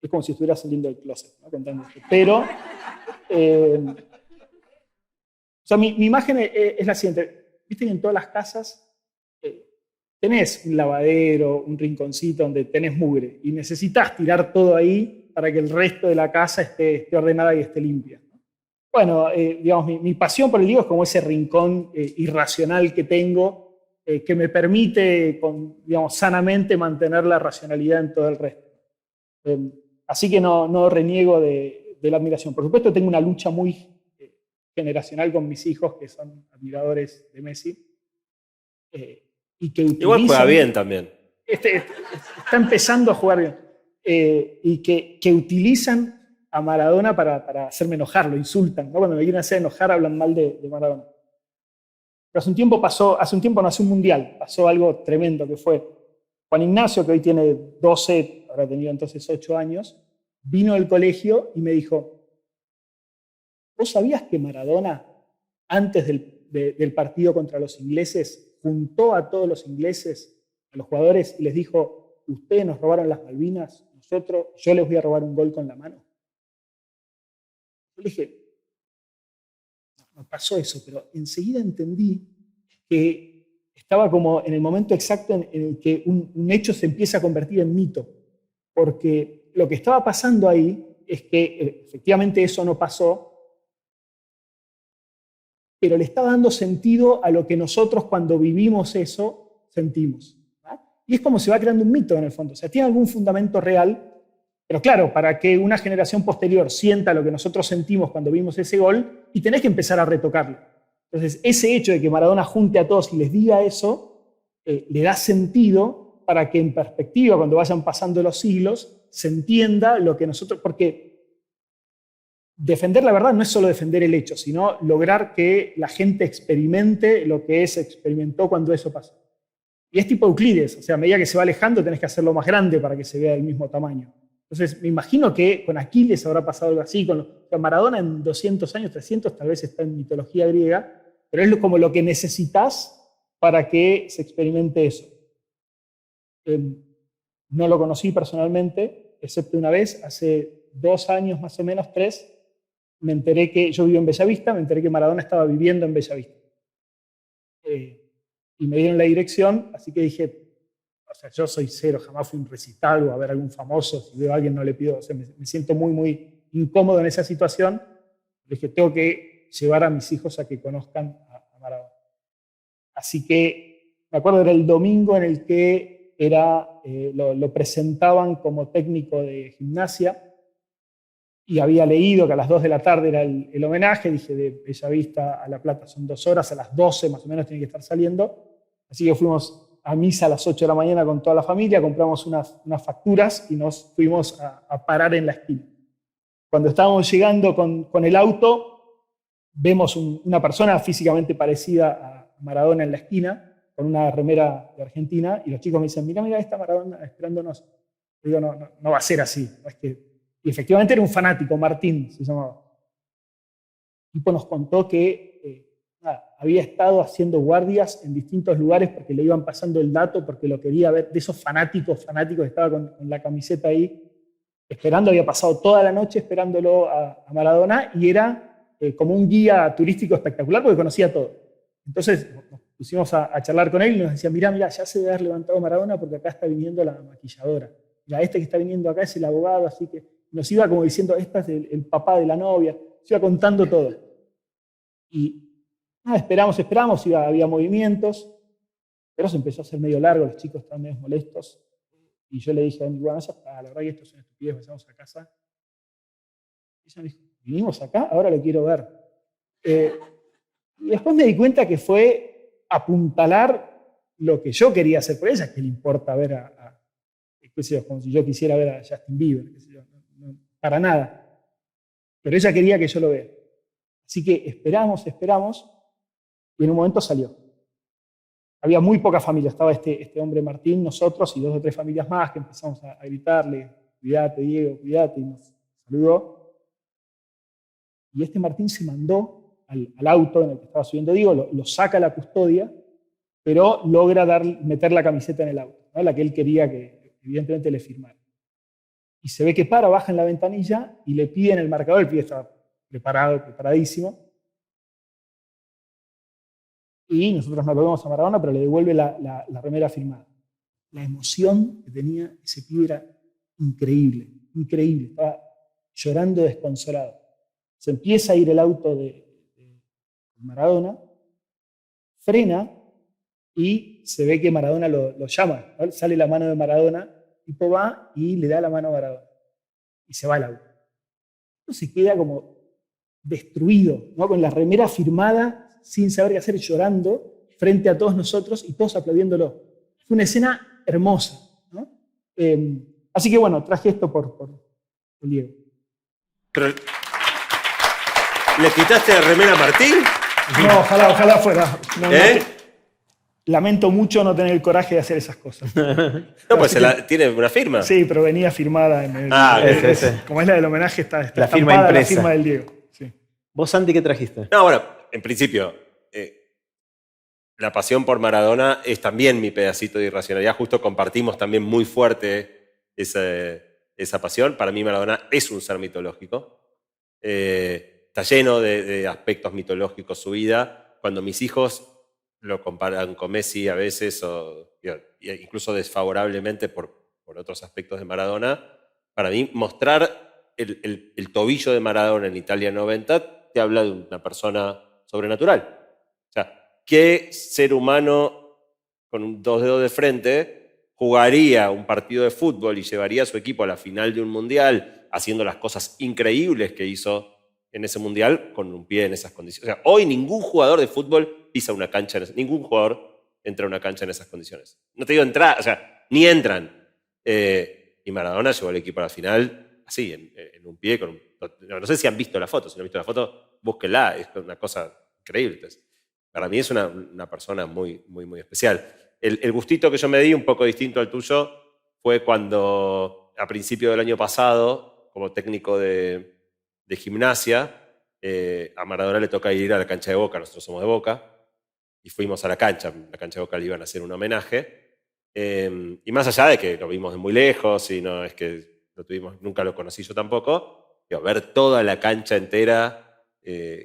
Es como si estuviera saliendo del closet, ¿no? Contando esto. Pero, o sea, mi imagen es la siguiente. Viste que en todas las casas tenés un lavadero, un rinconcito donde tenés mugre y necesitas tirar todo ahí para que el resto de la casa esté ordenada y esté limpia. Bueno, digamos, mi pasión por el Diego es como ese rincón irracional que tengo que me permite, digamos, sanamente mantener la racionalidad en todo el resto. Así que no reniego de la admiración. Por supuesto, tengo una lucha muy generacional con mis hijos, que son admiradores de Messi. Y que igual juega bien también. Está empezando a jugar bien. Y que utilizan a Maradona para hacerme enojar, lo insultan, ¿no? Cuando me quieren hacer enojar, hablan mal de Maradona. Pero hace un mundial, pasó algo tremendo, que fue Juan Ignacio, que hoy tiene 12, habrá tenido entonces 8 años, vino del colegio y me dijo, ¿vos sabías que Maradona, antes del partido contra los ingleses, juntó a todos los ingleses, a los jugadores, y les dijo, ustedes nos robaron las Malvinas, yo les voy a robar un gol con la mano? Yo le dije, no pasó eso, pero enseguida entendí que estaba como en el momento exacto en el que un hecho se empieza a convertir en mito, porque lo que estaba pasando ahí es que efectivamente eso no pasó, pero le está dando sentido a lo que nosotros cuando vivimos eso sentimos. ¿Verdad? Y es como se va creando un mito en el fondo, o sea, tiene algún fundamento real, pero claro, para que una generación posterior sienta lo que nosotros sentimos cuando vimos ese gol, y tenés que empezar a retocarlo. Entonces, ese hecho de que Maradona junte a todos y les diga eso, le da sentido para que en perspectiva, cuando vayan pasando los siglos, se entienda lo que nosotros... Porque defender la verdad no es solo defender el hecho, sino lograr que la gente experimente lo que se experimentó cuando eso pasó. Y es tipo Euclides, o sea, a medida que se va alejando tenés que hacerlo más grande para que se vea del mismo tamaño. Entonces, me imagino que con Aquiles habrá pasado algo así, con Maradona en 200 años, 300, tal vez está en mitología griega, pero es como lo que necesitas para que se experimente eso. No lo conocí personalmente, excepto una vez, hace 2 años más o menos, 3, me enteré que yo vivo en Bellavista, me enteré que Maradona estaba viviendo en Bellavista. Y me dieron la dirección, así que dije, o sea, yo soy cero, jamás fui a un recital o a ver a algún famoso, si veo a alguien no le pido, o sea, me siento muy, muy incómodo en esa situación. Dije, tengo que llevar a mis hijos a que conozcan a Maradona. Así que, me acuerdo, era el domingo en el que lo presentaban como técnico de gimnasia, y había leído que a las 2 de la tarde era el homenaje, dije, de Bellavista a La Plata son 2 horas, a las 12 más o menos tiene que estar saliendo. Así que fuimos a misa a las 8 de la mañana con toda la familia, compramos unas facturas y nos fuimos a parar en la esquina. Cuando estábamos llegando con el auto, vemos una persona físicamente parecida a Maradona en la esquina, con una remera de Argentina, y los chicos me dicen, mira, ahí está Maradona esperándonos. Digo, no va a ser así. No es que... Y efectivamente era un fanático, Martín se llamaba. El tipo nos contó que había estado haciendo guardias en distintos lugares porque le iban pasando el dato, porque lo quería ver, de esos fanáticos que estaba con la camiseta ahí, esperando, había pasado toda la noche esperándolo a Maradona, y era como un guía turístico espectacular porque conocía todo. Entonces nos pusimos a charlar con él y nos decía, mira, ya se debe haber levantado Maradona porque acá está viniendo la maquilladora. Mira, este que está viniendo acá es el abogado, así que nos iba como diciendo, este es el papá de la novia, se iba contando todo. Y esperamos, había movimientos, pero se empezó a hacer medio largo, los chicos estaban medio molestos, y yo le dije a mi bueno, ya está, la verdad que esto es una estupidez, vayamos a casa. Y ella me dijo, ¿vinimos acá? Ahora lo quiero ver. Y después me di cuenta que fue apuntalar lo que yo quería hacer por ella, que le importa ver qué sé yo, como si yo quisiera ver a Justin Bieber, qué sé yo. Para nada. Pero ella quería que yo lo vea. Así que esperamos, y en un momento salió. Había muy poca familia, estaba este hombre Martín, nosotros y 2 o 3 familias más que empezamos a gritarle, cuídate Diego, cuídate, y nos saludó. Y este Martín se mandó al auto en el que estaba subiendo Diego, lo saca a la custodia, pero logra meter la camiseta en el auto, ¿no? La que él quería que evidentemente le firmara. Y se ve que baja en la ventanilla y le piden el marcador, el pibe estaba preparadísimo. Y nosotros no lo vemos a Maradona, pero le devuelve la remera firmada. La emoción que tenía ese pibe era increíble, increíble. Estaba llorando desconsolado. Se empieza a ir el auto de Maradona, frena y se ve que Maradona lo llama, ¿no? Sale la mano de Maradona, el tipo va y le da la mano a Maradona. Y se va al auto. Entonces queda como destruido, ¿no? Con la remera firmada, sin saber qué hacer, llorando, frente a todos nosotros y todos aplaudiéndolo. Fue una escena hermosa, ¿no? Así que bueno, traje esto por Diego. Pero, ¿le quitaste la remera a Martín? No, ojalá fuera. Lamento mucho no tener el coraje de hacer esas cosas. No, pues tiene una firma. Sí, pero venía firmada en el... Como es la del homenaje, está la firma impresa. La firma del Diego. Sí. ¿Vos, Santi, qué trajiste? No, bueno, en principio, la pasión por Maradona es también mi pedacito de irracionalidad. Justo compartimos también muy fuerte esa pasión. Para mí Maradona es un ser mitológico. Está lleno de aspectos mitológicos su vida. Cuando mis hijos lo comparan con Messi a veces, incluso desfavorablemente por otros aspectos de Maradona, para mí mostrar el tobillo de Maradona en Italia 90 te habla de una persona sobrenatural. O sea, ¿qué ser humano con 2 dedos de frente jugaría un partido de fútbol y llevaría a su equipo a la final de un mundial haciendo las cosas increíbles que hizo en ese mundial con un pie en esas condiciones? O sea, hoy ningún jugador de fútbol pisa una cancha, ningún jugador entra a una cancha en esas condiciones. No te digo entrar, o sea, ni entran. Y Maradona llevó al equipo a la final así, en un pie. No sé si han visto la foto. Si no han visto la foto, búsquenla. Es una cosa increíble. Entonces, para mí es una persona muy, muy, muy especial. El gustito que yo me di, un poco distinto al tuyo, fue cuando a principio del año pasado, como técnico de gimnasia, a Maradona le toca ir a la cancha de Boca. Nosotros somos de Boca. Y fuimos a la cancha de Boca le iban a hacer un homenaje. Y más allá de que lo vimos de muy lejos y no es que lo tuvimos, nunca lo conocí yo tampoco, ver toda la cancha entera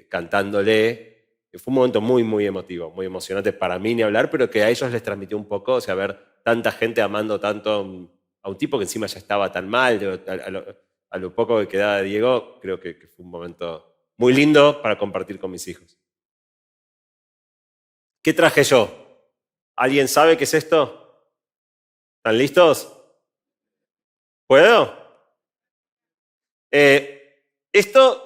cantándole, fue un momento muy, muy emotivo, muy emocionante para mí ni hablar, pero que a ellos les transmitió un poco, o sea, ver tanta gente amando tanto a un tipo que encima ya estaba tan mal, a lo poco que quedaba de Diego, creo que fue un momento muy lindo para compartir con mis hijos. ¿Qué traje yo? ¿Alguien sabe qué es esto? ¿Están listos? ¿Puedo? Esto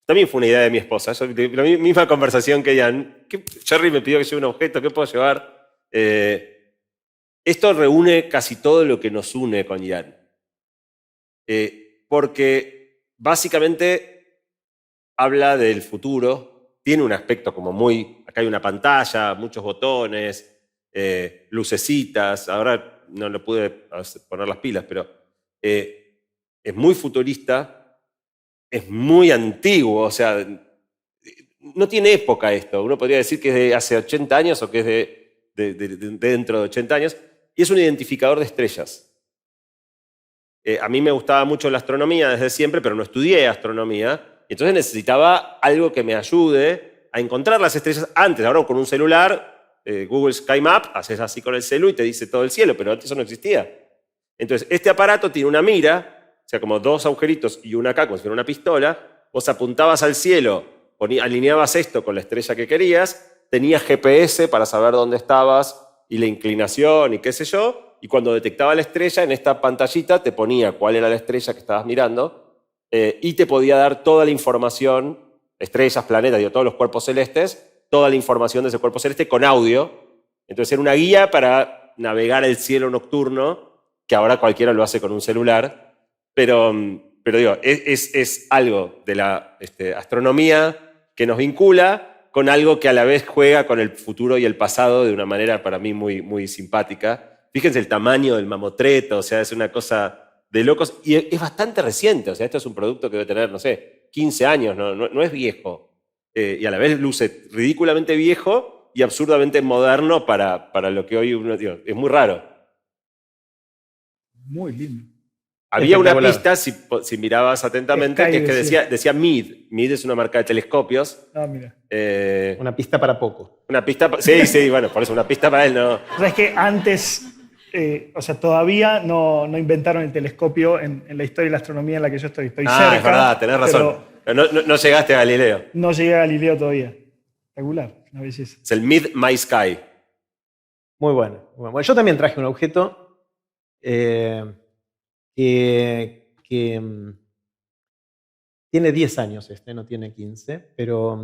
también fue una idea de mi esposa. La misma conversación que Ian. Jerry me pidió que lleve un objeto, ¿qué puedo llevar? Esto reúne casi todo lo que nos une con Ian. Porque básicamente habla del futuro. Tiene un aspecto como muy... Acá hay una pantalla, muchos botones, lucecitas. Ahora no le pude poner las pilas, pero es muy futurista. Es muy antiguo, o sea, no tiene época esto. Uno podría decir que es de hace 80 años o que es de dentro de 80 años. Y es un identificador de estrellas. A mí me gustaba mucho la astronomía desde siempre, pero no estudié astronomía. Entonces necesitaba algo que me ayude a encontrar las estrellas antes. Ahora con un celular, Google Sky Map, haces así con el celu y te dice todo el cielo, pero antes eso no existía. Entonces este aparato tiene una mira, o sea, como dos agujeritos y una acá, como si fuera una pistola. Vos apuntabas al cielo, alineabas esto con la estrella que querías, tenías GPS para saber dónde estabas y la inclinación y qué sé yo, y cuando detectaba la estrella, en esta pantallita te ponía cuál era la estrella que estabas mirando y te podía dar toda la información, estrellas, planetas, todos los cuerpos celestes, toda la información de ese cuerpo celeste con audio. Entonces era una guía para navegar el cielo nocturno, que ahora cualquiera lo hace con un celular. Pero digo, es algo de la astronomía que nos vincula con algo que a la vez juega con el futuro y el pasado de una manera para mí muy, muy simpática. Fíjense el tamaño del mamotreto, o sea, es una cosa de locos. Y es bastante reciente, o sea, esto es un producto que debe tener, no sé, 15 años, no es viejo. Y a la vez luce ridículamente viejo y absurdamente moderno para lo que hoy uno... Digo, es muy raro. Muy lindo. Había una pista, si mirabas atentamente, que es que decía Meade. Meade es una marca de telescopios. Ah, mira. Una pista para poco. Una pista, sí, bueno, por eso una pista para él no. O sea, es que antes, o sea, todavía no inventaron el telescopio en la historia de la astronomía en la que yo estoy. Estoy cerca. Es verdad, tenés razón. Pero no llegaste a Galileo. No llegué a Galileo todavía. Espectacular, una belleza. Es el Mid My Sky. Muy bueno. Bueno, yo también traje un objeto que tiene 10 años, no tiene 15, pero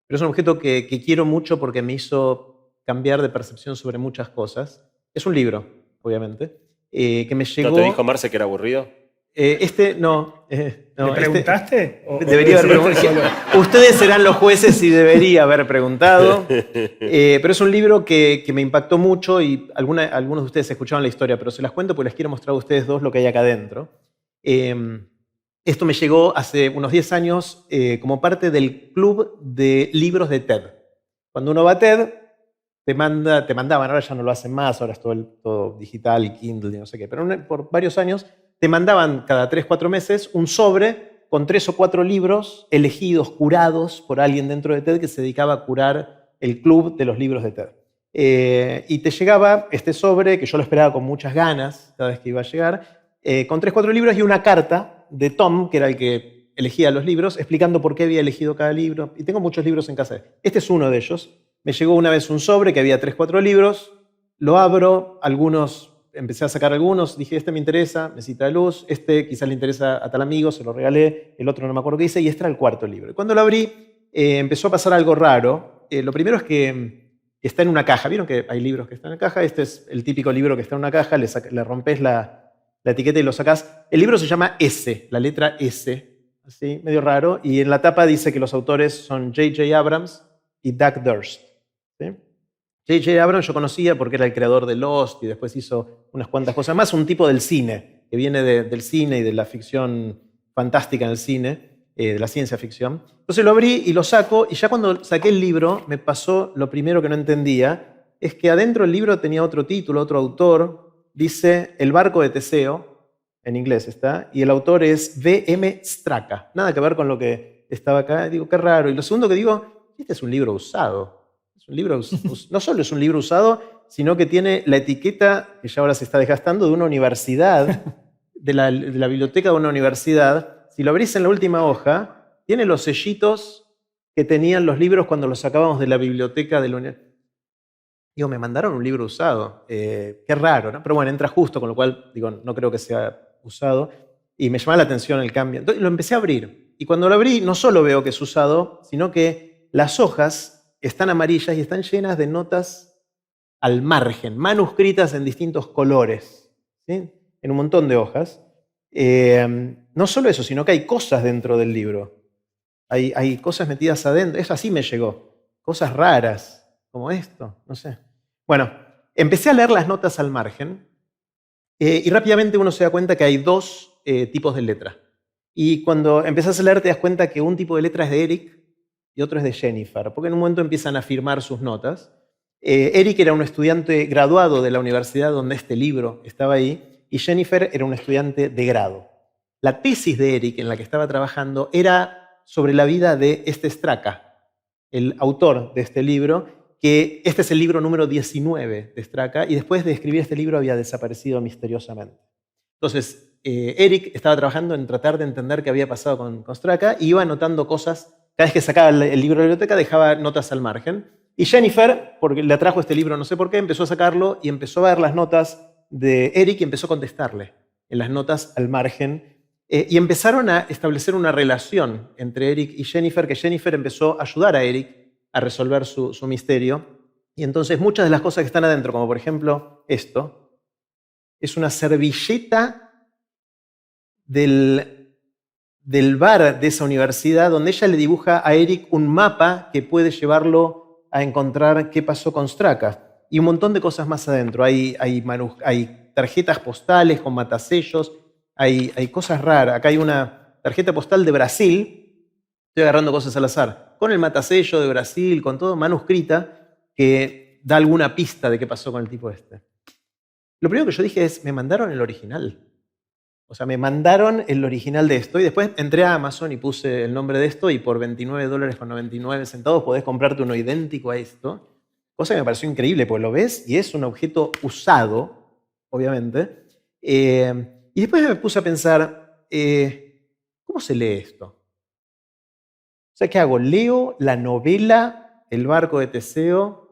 es un objeto que quiero mucho porque me hizo cambiar de percepción sobre muchas cosas. Es un libro, obviamente, que me llegó... ¿No te dijo Marce que era aburrido? No. ¿Le preguntaste? Debería haber preguntado. Ustedes serán los jueces y debería haber preguntado. Pero es un libro que me impactó mucho y algunos de ustedes escucharon la historia, pero se las cuento porque les quiero mostrar a ustedes dos lo que hay acá adentro. Esto me llegó hace unos 10 años como parte del club de libros de TED. Cuando uno va a TED, te mandaban, ahora ya no lo hacen más, ahora es todo digital y Kindle y no sé qué, pero por varios años te mandaban cada 3-4 meses un sobre con 3 o 4 libros elegidos, curados por alguien dentro de TED que se dedicaba a curar el club de los libros de TED. Y te llegaba este sobre, que yo lo esperaba con muchas ganas cada vez que iba a llegar, con 3-4 libros y una carta de Tom, que era el que elegía los libros, explicando por qué había elegido cada libro. Y tengo muchos libros en casa. Este es uno de ellos. Me llegó una vez un sobre que había 3-4 libros, lo abro, empecé a sacar algunos, dije, este me interesa, necesita de luz, este quizás le interesa a tal amigo, se lo regalé, el otro no me acuerdo qué hice, y este era el cuarto libro. Y cuando lo abrí, empezó a pasar algo raro. Lo primero es que está en una caja. ¿Vieron que hay libros que están en caja? Este es el típico libro que está en una caja, le rompes la etiqueta y lo sacás. El libro se llama S, la letra S, así, medio raro, y en la tapa dice que los autores son J.J. Abrams y Doug Durst. ¿Sí? J.J. Abrams yo conocía porque era el creador de Lost y después hizo unas cuantas cosas más, un tipo del cine, que viene del cine y de la ficción fantástica en el cine, de la ciencia ficción. Entonces lo abrí y lo saco, y ya cuando saqué el libro me pasó lo primero que no entendía, es que adentro del libro tenía otro título, otro autor, dice El barco de Teseo, en inglés está, y el autor es V.M. Straka, nada que ver con lo que estaba acá. Digo, qué raro. Y lo segundo que digo, este es un libro usado. Es un libro, no solo es un libro usado, sino que tiene la etiqueta, que ya ahora se está desgastando, de una universidad, de la biblioteca de una universidad. Si lo abrís en la última hoja, tiene los sellitos que tenían los libros cuando los sacábamos de la biblioteca de la universidad. Digo, me mandaron un libro usado. Qué raro, ¿no? Pero bueno, entra justo, con lo cual, digo, no creo que sea usado. Y me llama la atención el cambio. Entonces lo empecé a abrir. Y cuando lo abrí, no solo veo que es usado, sino que las hojas están amarillas y están llenas de notas al margen, manuscritas en distintos colores, ¿sí? En un montón de hojas. No solo eso, sino que hay cosas dentro del libro. Hay cosas metidas adentro. Eso así me llegó. Cosas raras, como esto, no sé. Bueno, empecé a leer las notas al margen y rápidamente uno se da cuenta que hay dos tipos de letra. Y cuando empezás a leer te das cuenta que un tipo de letra es de Eric y otro es de Jennifer, porque en un momento empiezan a firmar sus notas. Eric era un estudiante graduado de la universidad donde este libro estaba ahí, y Jennifer era un estudiante de grado. La tesis de Eric en la que estaba trabajando era sobre la vida de este Straka, el autor de este libro, que este es el libro número 19 de Straka, y después de escribir este libro había desaparecido misteriosamente. Entonces, Eric estaba trabajando en tratar de entender qué había pasado con Straka, y iba anotando cosas. Cada vez que sacaba el libro de la biblioteca dejaba notas al margen. Y Jennifer, porque le atrajo este libro no sé por qué, empezó a sacarlo y empezó a ver las notas de Eric y empezó a contestarle en las notas al margen. Y empezaron a establecer una relación entre Eric y Jennifer, que Jennifer empezó a ayudar a Eric a resolver su misterio. Y entonces muchas de las cosas que están adentro, como por ejemplo esto, es una servilleta del bar de esa universidad, donde ella le dibuja a Eric un mapa que puede llevarlo a encontrar qué pasó con Straka. Y un montón de cosas más adentro. Hay tarjetas postales con matasellos, hay cosas raras. Acá hay una tarjeta postal de Brasil, estoy agarrando cosas al azar, con el matasello de Brasil, con todo manuscrita, que da alguna pista de qué pasó con el tipo este. Lo primero que yo dije es, me mandaron el original. O sea, me mandaron el original de esto y después entré a Amazon y puse el nombre de esto y por $29.99 podés comprarte uno idéntico a esto. Cosa que me pareció increíble, porque lo ves y es un objeto usado, obviamente. Y después me puse a pensar, ¿cómo se lee esto? O sea, ¿qué hago? Leo la novela El barco de Teseo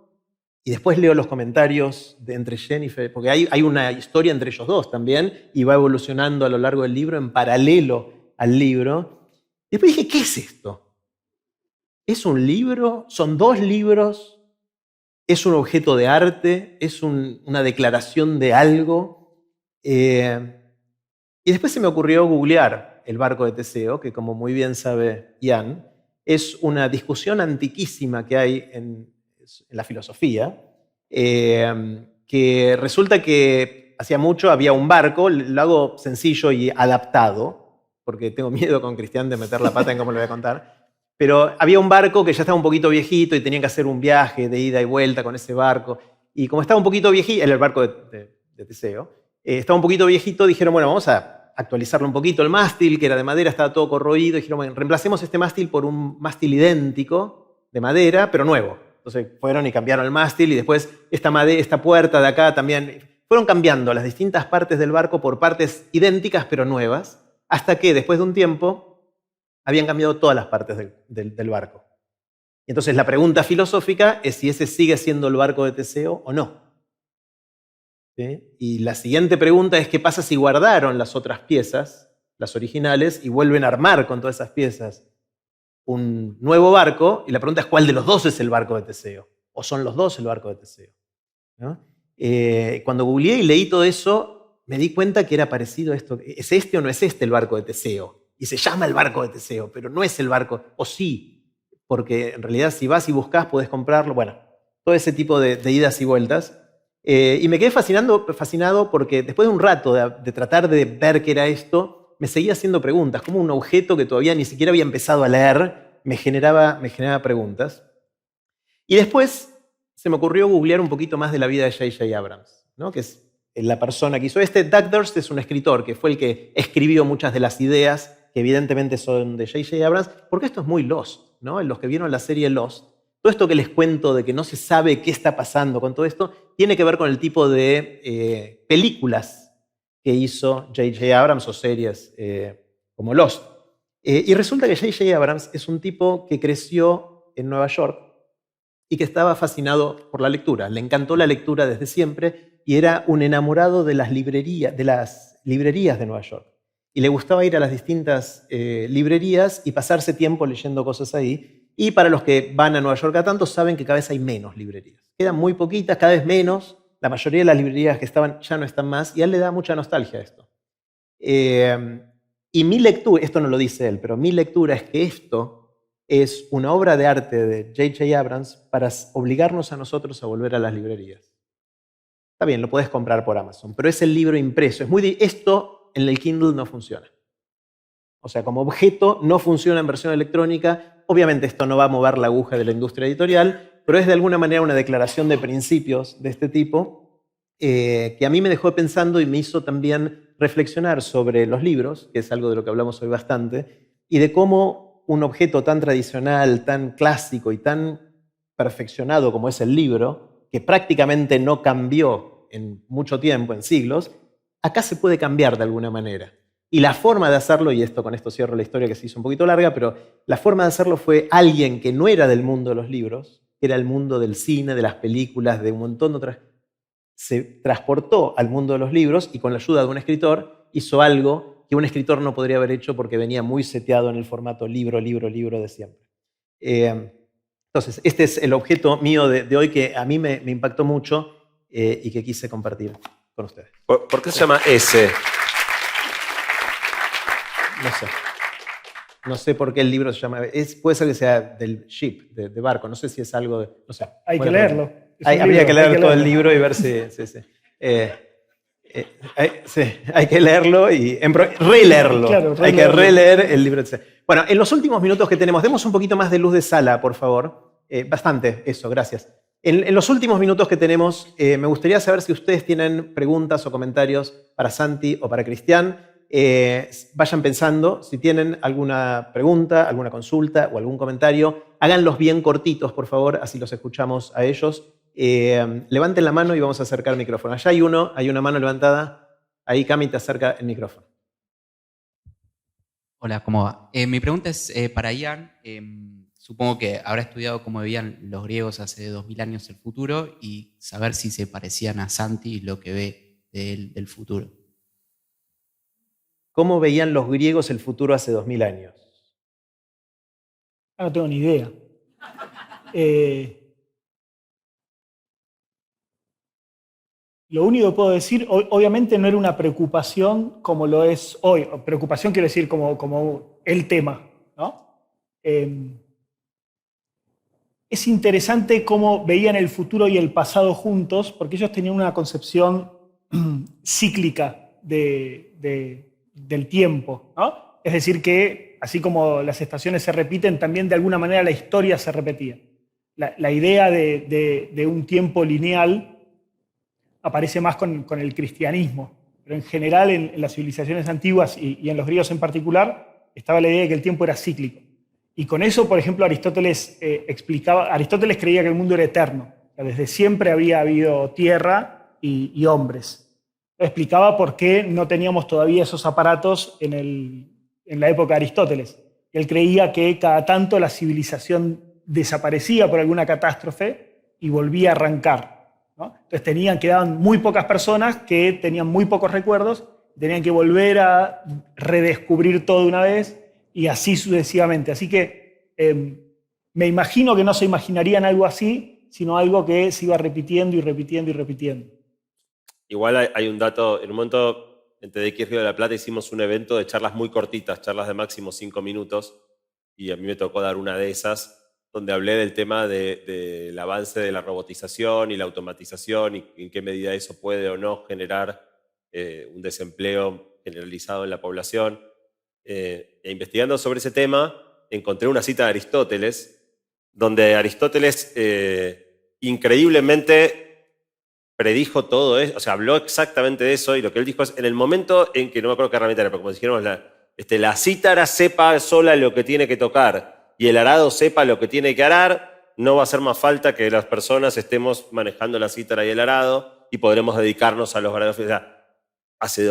y después leo los comentarios entre Jennifer, porque hay una historia entre ellos dos también, y va evolucionando a lo largo del libro en paralelo al libro. Y después dije, ¿qué es esto? ¿Es un libro? ¿Son dos libros? ¿Es un objeto de arte? ¿Es una declaración de algo? Y después se me ocurrió googlear El barco de Teseo, que como muy bien sabe Ian, es una discusión antiquísima que hay en la filosofía, que resulta que hacía mucho había un barco, lo hago sencillo y adaptado, porque tengo miedo con Cristian de meter la pata en cómo lo voy a contar, pero había un barco que ya estaba un poquito viejito y tenían que hacer un viaje de ida y vuelta con ese barco, y como estaba un poquito viejito, el barco de Teseo, estaba un poquito viejito, dijeron, bueno, vamos a actualizarlo un poquito, el mástil, que era de madera, estaba todo corroído, dijeron, bueno, reemplacemos este mástil por un mástil idéntico, de madera, pero nuevo. Entonces fueron y cambiaron el mástil y después esta puerta de acá también. Fueron cambiando las distintas partes del barco por partes idénticas pero nuevas, hasta que después de un tiempo habían cambiado todas las partes del barco. Y entonces la pregunta filosófica es si ese sigue siendo el barco de Teseo o no. ¿Sí? Y la siguiente pregunta es qué pasa si guardaron las otras piezas, las originales, y vuelven a armar con todas esas piezas un nuevo barco, y la pregunta es cuál de los dos es el barco de Teseo. ¿O son los dos el barco de Teseo? ¿No? Cuando googleé y leí todo eso, me di cuenta que era parecido a esto. ¿Es este o no es este el barco de Teseo? Y se llama el barco de Teseo, pero no es el barco. O sí, porque en realidad si vas y buscas podés comprarlo. Bueno, todo ese tipo de idas y vueltas. Y me quedé fascinado porque después de un rato de tratar de ver qué era esto, me seguía haciendo preguntas. Como un objeto que todavía ni siquiera había empezado a leer me generaba preguntas. Y después se me ocurrió googlear un poquito más de la vida de J.J. Abrams, ¿no? Que es la persona que hizo este. Doug Durst es un escritor que fue el que escribió muchas de las ideas que evidentemente son de J.J. Abrams, porque esto es muy Lost, ¿no? Los que vieron la serie Lost, todo esto que les cuento de que no se sabe qué está pasando con todo esto, tiene que ver con el tipo de películas que hizo J.J. Abrams o series como Lost. Y resulta que J.J. Abrams es un tipo que creció en Nueva York y que estaba fascinado por la lectura. Le encantó la lectura desde siempre y era un enamorado de las librerías de Nueva York. Y le gustaba ir a las distintas librerías y pasarse tiempo leyendo cosas ahí. Y para los que van a Nueva York a tanto, saben que cada vez hay menos librerías. Quedan muy poquitas, cada vez menos. La mayoría de las librerías que estaban ya no están más. Y a él le da mucha nostalgia esto. Y mi lectura, esto no lo dice él, pero mi lectura es que esto es una obra de arte de J.J. Abrams para obligarnos a nosotros a volver a las librerías. Está bien, lo puedes comprar por Amazon, pero es el libro impreso. Esto en el Kindle no funciona. O sea, como objeto no funciona en versión electrónica. Obviamente esto no va a mover la aguja de la industria editorial, pero es de alguna manera una declaración de principios de este tipo que a mí me dejó pensando y me hizo también reflexionar sobre los libros, que es algo de lo que hablamos hoy bastante, y de cómo un objeto tan tradicional, tan clásico y tan perfeccionado como es el libro, que prácticamente no cambió en mucho tiempo, en siglos, acá se puede cambiar de alguna manera. Y la forma de hacerlo, y con esto cierro la historia que se hizo un poquito larga, pero la forma de hacerlo fue alguien que no era del mundo de los libros, que era el mundo del cine, de las películas, de un montón de otras. Se transportó al mundo de los libros y con la ayuda de un escritor hizo algo que un escritor no podría haber hecho porque venía muy seteado en el formato libro, libro, libro de siempre. Entonces, este es el objeto mío de hoy que a mí me impactó mucho y que quise compartir con ustedes. ¿Por qué se llama S? No sé. No sé por qué el libro se llama... puede ser que sea del ship, de barco. No sé si es algo de... No sé. Hay que leerlo. Habría que leer todo el libro y ver si... Sí. Hay que leerlo y releerlo. Claro, hay que releer el libro. Bueno, en los últimos minutos que tenemos, demos un poquito más de luz de sala, por favor. Bastante, eso, gracias. En los últimos minutos que tenemos, me gustaría saber si ustedes tienen preguntas o comentarios para Santi o para Cristian. Vayan pensando, si tienen alguna pregunta, alguna consulta o algún comentario, háganlos bien cortitos, por favor, así los escuchamos a ellos. Levanten la mano y vamos a acercar el micrófono. Allá hay una mano levantada. Ahí, Cami, te acerca el micrófono. Hola, ¿cómo va? Mi pregunta es para Ian. Supongo que habrá estudiado cómo veían los griegos hace 2000 años el futuro y saber si se parecían a Santi y lo que ve de él del futuro. ¿Cómo veían los griegos el futuro hace 2000 años? No tengo ni idea. Lo único que puedo decir, obviamente no era una preocupación como lo es hoy. Preocupación quiero decir como el tema, ¿no? Es interesante cómo veían el futuro y el pasado juntos, porque ellos tenían una concepción cíclica del tiempo, ¿no? Es decir, que así como las estaciones se repiten, también de alguna manera la historia se repetía. La idea de un tiempo lineal aparece más con el cristianismo, pero en general en las civilizaciones antiguas y en los griegos en particular estaba la idea de que el tiempo era cíclico. Y con eso, por ejemplo, Aristóteles creía que el mundo era eterno. O sea, desde siempre había habido tierra y hombres. Explicaba por qué no teníamos todavía esos aparatos en la época de Aristóteles. Él creía que cada tanto la civilización desaparecía por alguna catástrofe y volvía a arrancar, ¿no? Entonces quedaban muy pocas personas que tenían muy pocos recuerdos, tenían que volver a redescubrir todo de una vez y así sucesivamente. Así que me imagino que no se imaginarían algo así, sino algo que se iba repitiendo y repitiendo y repitiendo. Igual hay un dato, en un momento en TEDx Río de la Plata hicimos un evento de charlas muy cortitas, charlas de máximo 5 minutos, y a mí me tocó dar una de esas, donde hablé del tema del avance de la robotización y la automatización y en qué medida eso puede o no generar un desempleo generalizado en la población. E investigando sobre ese tema, encontré una cita de Aristóteles, donde Aristóteles increíblemente predijo todo eso, o sea, habló exactamente de eso, y lo que él dijo es, en el momento en que, no me acuerdo qué herramienta era, pero como dijimos, la cítara sepa sola lo que tiene que tocar y el arado sepa lo que tiene que arar, no va a hacer más falta que las personas estemos manejando la cítara y el arado y podremos dedicarnos a los arados. O sea, hace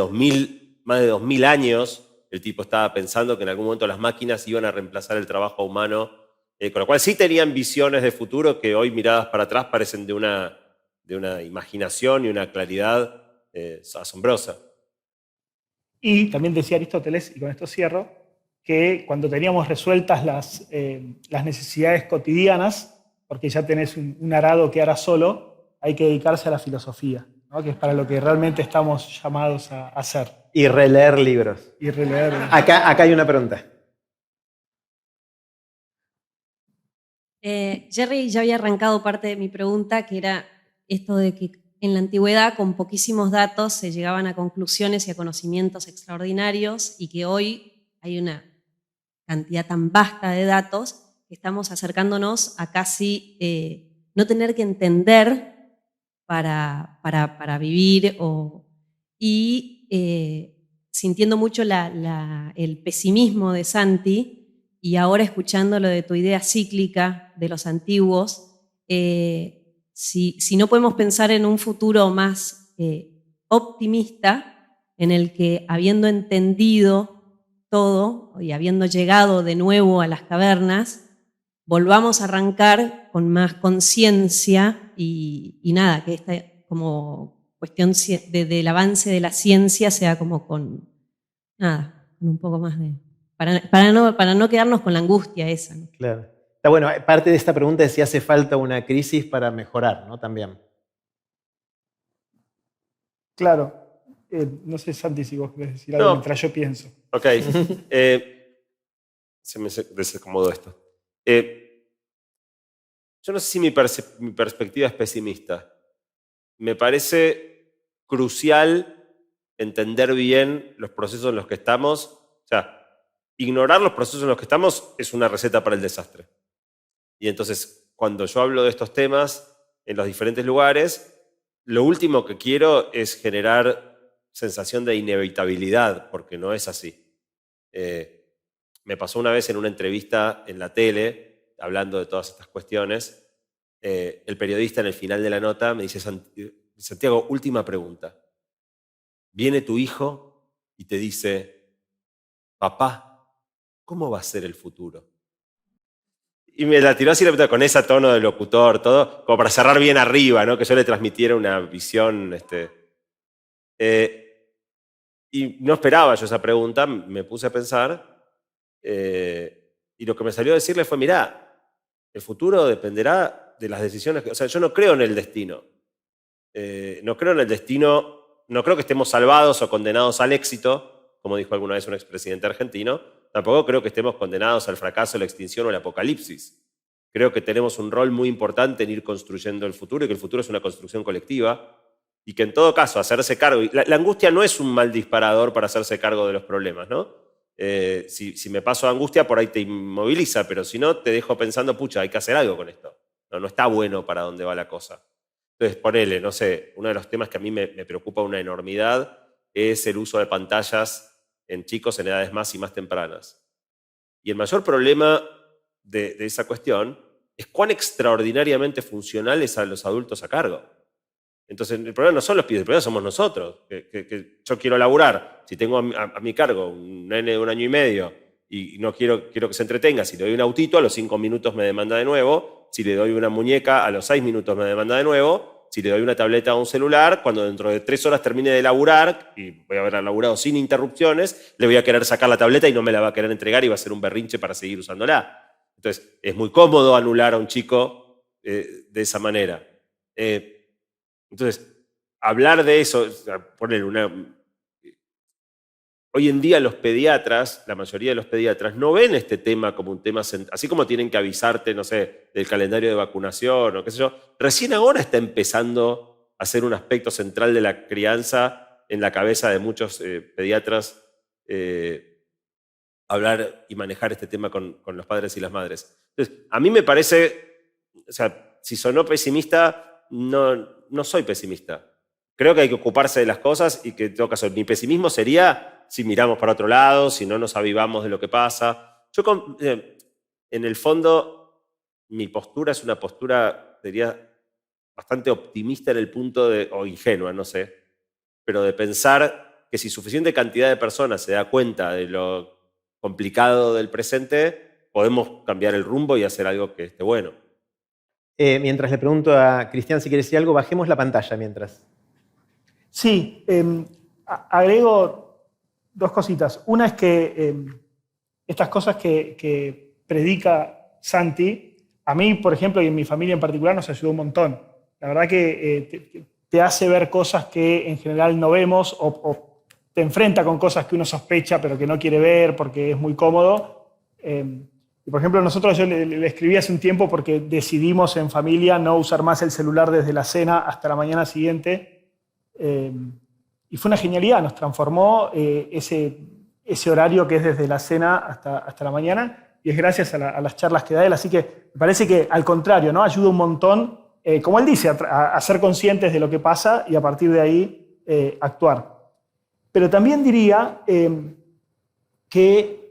más de 2000 años el tipo estaba pensando que en algún momento las máquinas iban a reemplazar el trabajo humano, con lo cual sí tenían visiones de futuro que hoy miradas para atrás parecen de una imaginación y una claridad asombrosa. Y también decía Aristóteles, y con esto cierro, que cuando teníamos resueltas las necesidades cotidianas, porque ya tenés un arado que ara solo, hay que dedicarse a la filosofía, ¿no? Que es para lo que realmente estamos llamados a hacer. Y releer libros. Y releer. Acá hay una pregunta. Jerry ya había arrancado parte de mi pregunta, que era esto de que en la antigüedad con poquísimos datos se llegaban a conclusiones y a conocimientos extraordinarios, y que hoy hay una cantidad tan vasta de datos que estamos acercándonos a casi no tener que entender para vivir, sintiendo mucho el pesimismo de Santi, y ahora escuchando lo de tu idea cíclica de los antiguos, si no podemos pensar en un futuro más optimista, en el que, habiendo entendido todo y habiendo llegado de nuevo a las cavernas, volvamos a arrancar con más conciencia y nada, que esta como cuestión del avance de la ciencia sea como con un poco más de... Para no quedarnos con la angustia esa, ¿no? Claro. Está bueno, parte de esta pregunta es si hace falta una crisis para mejorar, ¿no? También. Claro. No sé, Santi, si vos querés decir algo mientras yo pienso. Ok. Se me desacomodó esto. Yo no sé si mi perspectiva es pesimista. Me parece crucial entender bien los procesos en los que estamos. O sea, ignorar los procesos en los que estamos es una receta para el desastre. Y entonces, cuando yo hablo de estos temas en los diferentes lugares, lo último que quiero es generar sensación de inevitabilidad, porque no es así. Me pasó una vez en una entrevista en la tele, hablando de todas estas cuestiones, el periodista en el final de la nota me dice, Santiago, última pregunta. Viene tu hijo y te dice, papá, ¿cómo va a ser el futuro? Y me la tiró así con ese tono de locutor, todo, como para cerrar bien arriba, ¿no? Que yo le transmitiera una visión. Y no esperaba yo esa pregunta, me puse a pensar, y lo que me salió a decirle fue, mirá, el futuro dependerá de las decisiones. O sea, yo no creo en el destino. No creo en el destino, no creo que estemos salvados o condenados al éxito, como dijo alguna vez un expresidente argentino. Tampoco creo que estemos condenados al fracaso, la extinción o el apocalipsis. Creo que tenemos un rol muy importante en ir construyendo el futuro y que el futuro es una construcción colectiva y que en todo caso hacerse cargo... La angustia no es un mal disparador para hacerse cargo de los problemas, ¿no? Si me paso a angustia, por ahí te inmoviliza, pero si no, te dejo pensando, pucha, hay que hacer algo con esto. No está bueno para dónde va la cosa. Entonces, ponele, no sé, uno de los temas que a mí me preocupa una enormidad es el uso de pantallas en chicos en edades más y más tempranas. Y el mayor problema de esa cuestión es cuán extraordinariamente funcional es a los adultos a cargo. Entonces, el problema no son los pibes, el problema somos nosotros. Que yo quiero laburar, si tengo a mi cargo un nene de 1 año y medio y no quiero que se entretenga, si le doy un autito, a los 5 minutos me demanda de nuevo, si le doy una muñeca, a los 6 minutos me demanda de nuevo, si le doy una tableta o un celular, cuando dentro de 3 horas termine de laburar, y voy a haber laburado sin interrupciones, le voy a querer sacar la tableta y no me la va a querer entregar y va a ser un berrinche para seguir usándola. Entonces, es muy cómodo anular a un chico de esa manera. Entonces, hablar de eso, hoy en día los pediatras, la mayoría de los pediatras, no ven este tema como un tema central, así como tienen que avisarte, no sé, del calendario de vacunación o qué sé yo, recién ahora está empezando a ser un aspecto central de la crianza en la cabeza de muchos pediatras, hablar y manejar este tema con los padres y las madres. Entonces, a mí me parece, o sea, si sonó pesimista, no soy pesimista. Creo que hay que ocuparse de las cosas y que en todo caso mi pesimismo sería si miramos para otro lado, si no nos avivamos de lo que pasa. Yo, en el fondo, mi postura es una postura, diría, bastante optimista en el punto de, o ingenua, no sé, pero de pensar que si suficiente cantidad de personas se da cuenta de lo complicado del presente, podemos cambiar el rumbo y hacer algo que esté bueno. Mientras le pregunto a Cristian si quiere decir algo, bajemos la pantalla mientras. Sí, agrego dos cositas. Una es que estas cosas que predica Santi, a mí, por ejemplo, y en mi familia en particular, nos ayudó un montón. La verdad que te hace ver cosas que en general no vemos o te enfrenta con cosas que uno sospecha pero que no quiere ver porque es muy cómodo. Y por ejemplo, nosotros yo le escribí hace un tiempo porque decidimos en familia no usar más el celular desde la cena hasta la mañana siguiente. Y fue una genialidad, nos transformó ese horario que es desde la cena hasta la mañana, y es gracias a las charlas que da él. Así que me parece que al contrario, ¿no? Ayuda un montón, como él dice, a ser conscientes de lo que pasa y a partir de ahí actuar. Pero también diría que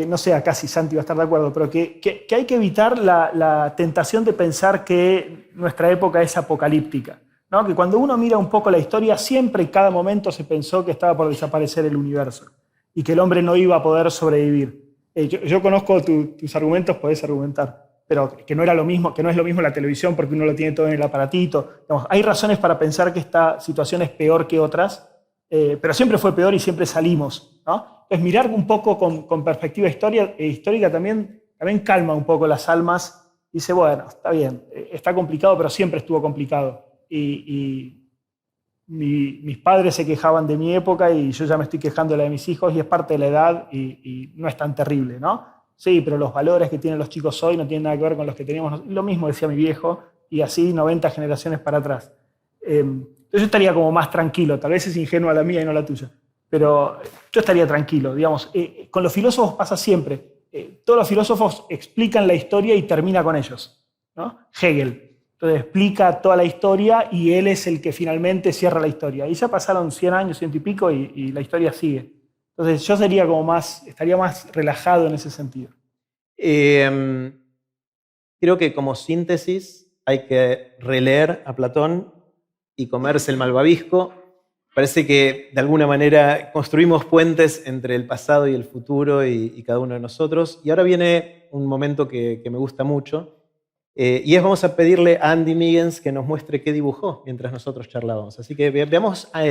no sé, acá si Santi va a estar de acuerdo, pero que hay que evitar la tentación de pensar que nuestra época es apocalíptica, ¿no? Que cuando uno mira un poco la historia, siempre y cada momento se pensó que estaba por desaparecer el universo y que el hombre no iba a poder sobrevivir. Yo conozco tus argumentos, podés argumentar, pero que no era lo mismo, que no es lo mismo la televisión porque uno lo tiene todo en el aparatito. Digamos, hay razones para pensar que esta situación es peor que otras, pero siempre fue peor y siempre salimos, ¿no? Entonces, mirar un poco con perspectiva histórica también calma un poco las almas. Dice, bueno, está bien, está complicado, pero siempre estuvo complicado. Mis padres se quejaban de mi época y yo ya me estoy quejando de la de mis hijos y es parte de la edad y no es tan terrible, ¿no? Sí, pero los valores que tienen los chicos hoy no tienen nada que ver con los que teníamos. Lo mismo decía mi viejo y así 90 generaciones para atrás. Entonces yo estaría como más tranquilo, tal vez es ingenua la mía y no la tuya. Pero yo estaría tranquilo, digamos. Con los filósofos pasa siempre. Todos los filósofos explican la historia y termina con ellos, ¿no? Hegel. Entonces explica toda la historia y él es el que finalmente cierra la historia. Y ya pasaron 100 años, 100 y pico, y la historia sigue. Entonces yo estaría más relajado en ese sentido. Creo que como síntesis hay que releer a Platón y comerse el malvavisco. Parece que de alguna manera construimos puentes entre el pasado y el futuro y cada uno de nosotros. Y ahora viene un momento que me gusta mucho, y vamos a pedirle a Andy Miggins que nos muestre qué dibujó mientras nosotros charlábamos. Así que veamos a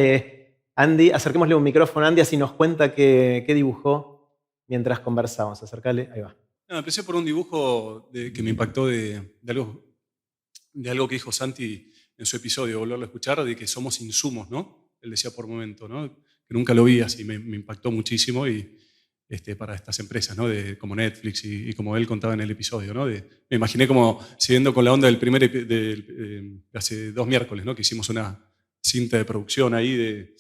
Andy, acerquémosle un micrófono a Andy, así nos cuenta qué dibujó mientras conversábamos. Acercale, ahí va. Empecé por un dibujo que me impactó de algo que dijo Santi en su episodio, volverlo a escuchar, de que somos insumos, ¿no? Él decía por momento, ¿no? Que nunca lo vi así, me impactó muchísimo y para estas empresas, ¿no? Como Netflix y como él contaba en el episodio, ¿no? Me imaginé como siguiendo con la onda del de hace 2 miércoles, ¿no? Que hicimos una cinta de producción ahí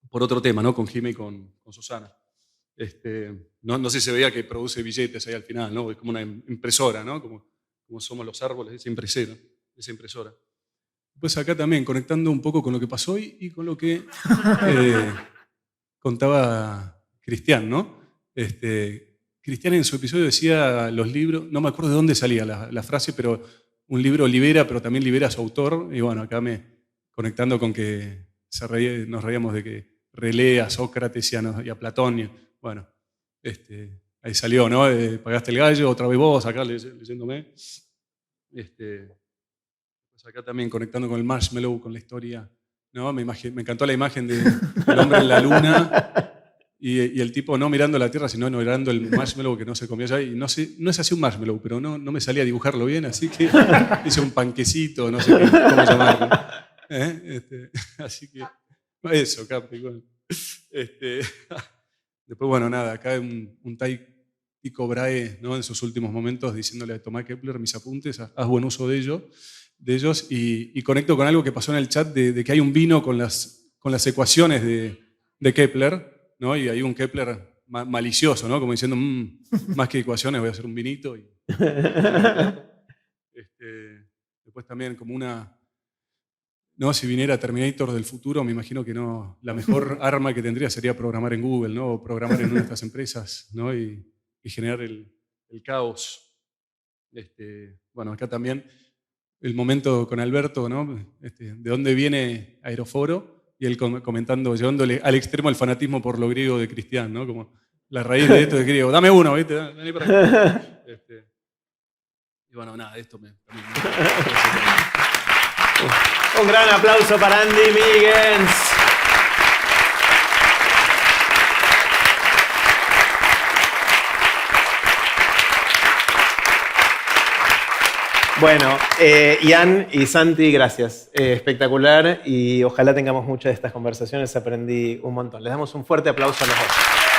por otro tema, ¿no? Con Jimmy y con Susana. No sé si se veía que produce billetes ahí al final, ¿no? Es como una impresora, ¿no? Como somos los árboles de esa impresora. Pues acá también, conectando un poco con lo que pasó hoy y con lo que contaba Cristian, ¿no? Cristian en su episodio decía los libros, no me acuerdo de dónde salía la frase, pero un libro libera, pero también libera a su autor. Y bueno, acá conectando con que nos reíamos de que relee a Sócrates y a Platón. Bueno, ahí salió, ¿no? Pagaste el gallo, otra vez vos, acá leyéndome. Pues acá también conectando con el marshmallow, con la historia, ¿no? Me encantó la imagen del hombre en la luna Y el tipo no mirando la tierra, sino mirando el marshmallow que no se comía ya. Y no es así un marshmallow, pero no me salía a dibujarlo bien, así que hice un panquecito, no sé cómo llamarlo. Así que eso, Capi. Bueno. Después, bueno, nada, acá un Tycho Brahe, ¿no? En sus últimos momentos diciéndole a Tomás Kepler, mis apuntes, haz buen uso de ellos y conecto con algo que pasó en el chat de que hay un vino con las ecuaciones de Kepler, ¿no? Y hay un Kepler malicioso, ¿no? Como diciendo, más que ecuaciones voy a hacer un vinito. Después también como no, si viniera Terminator del futuro, me imagino que no, la mejor arma que tendría sería programar en Google, ¿no? O programar en una de estas empresas, ¿no? Y generar el caos. Bueno, acá también el momento con Alberto, ¿no? De dónde viene Aeroforo, y él comentando, llevándole al extremo el fanatismo por lo griego de Cristian, ¿no? Como la raíz de esto de griego. Dame uno, ¿viste? Vení para acá. Y bueno, nada, esto también Un gran aplauso para Andy Migens. Bueno, Ian y Santi, gracias. Espectacular y ojalá tengamos muchas de estas conversaciones. Aprendí un montón. Les damos un fuerte aplauso a los dos.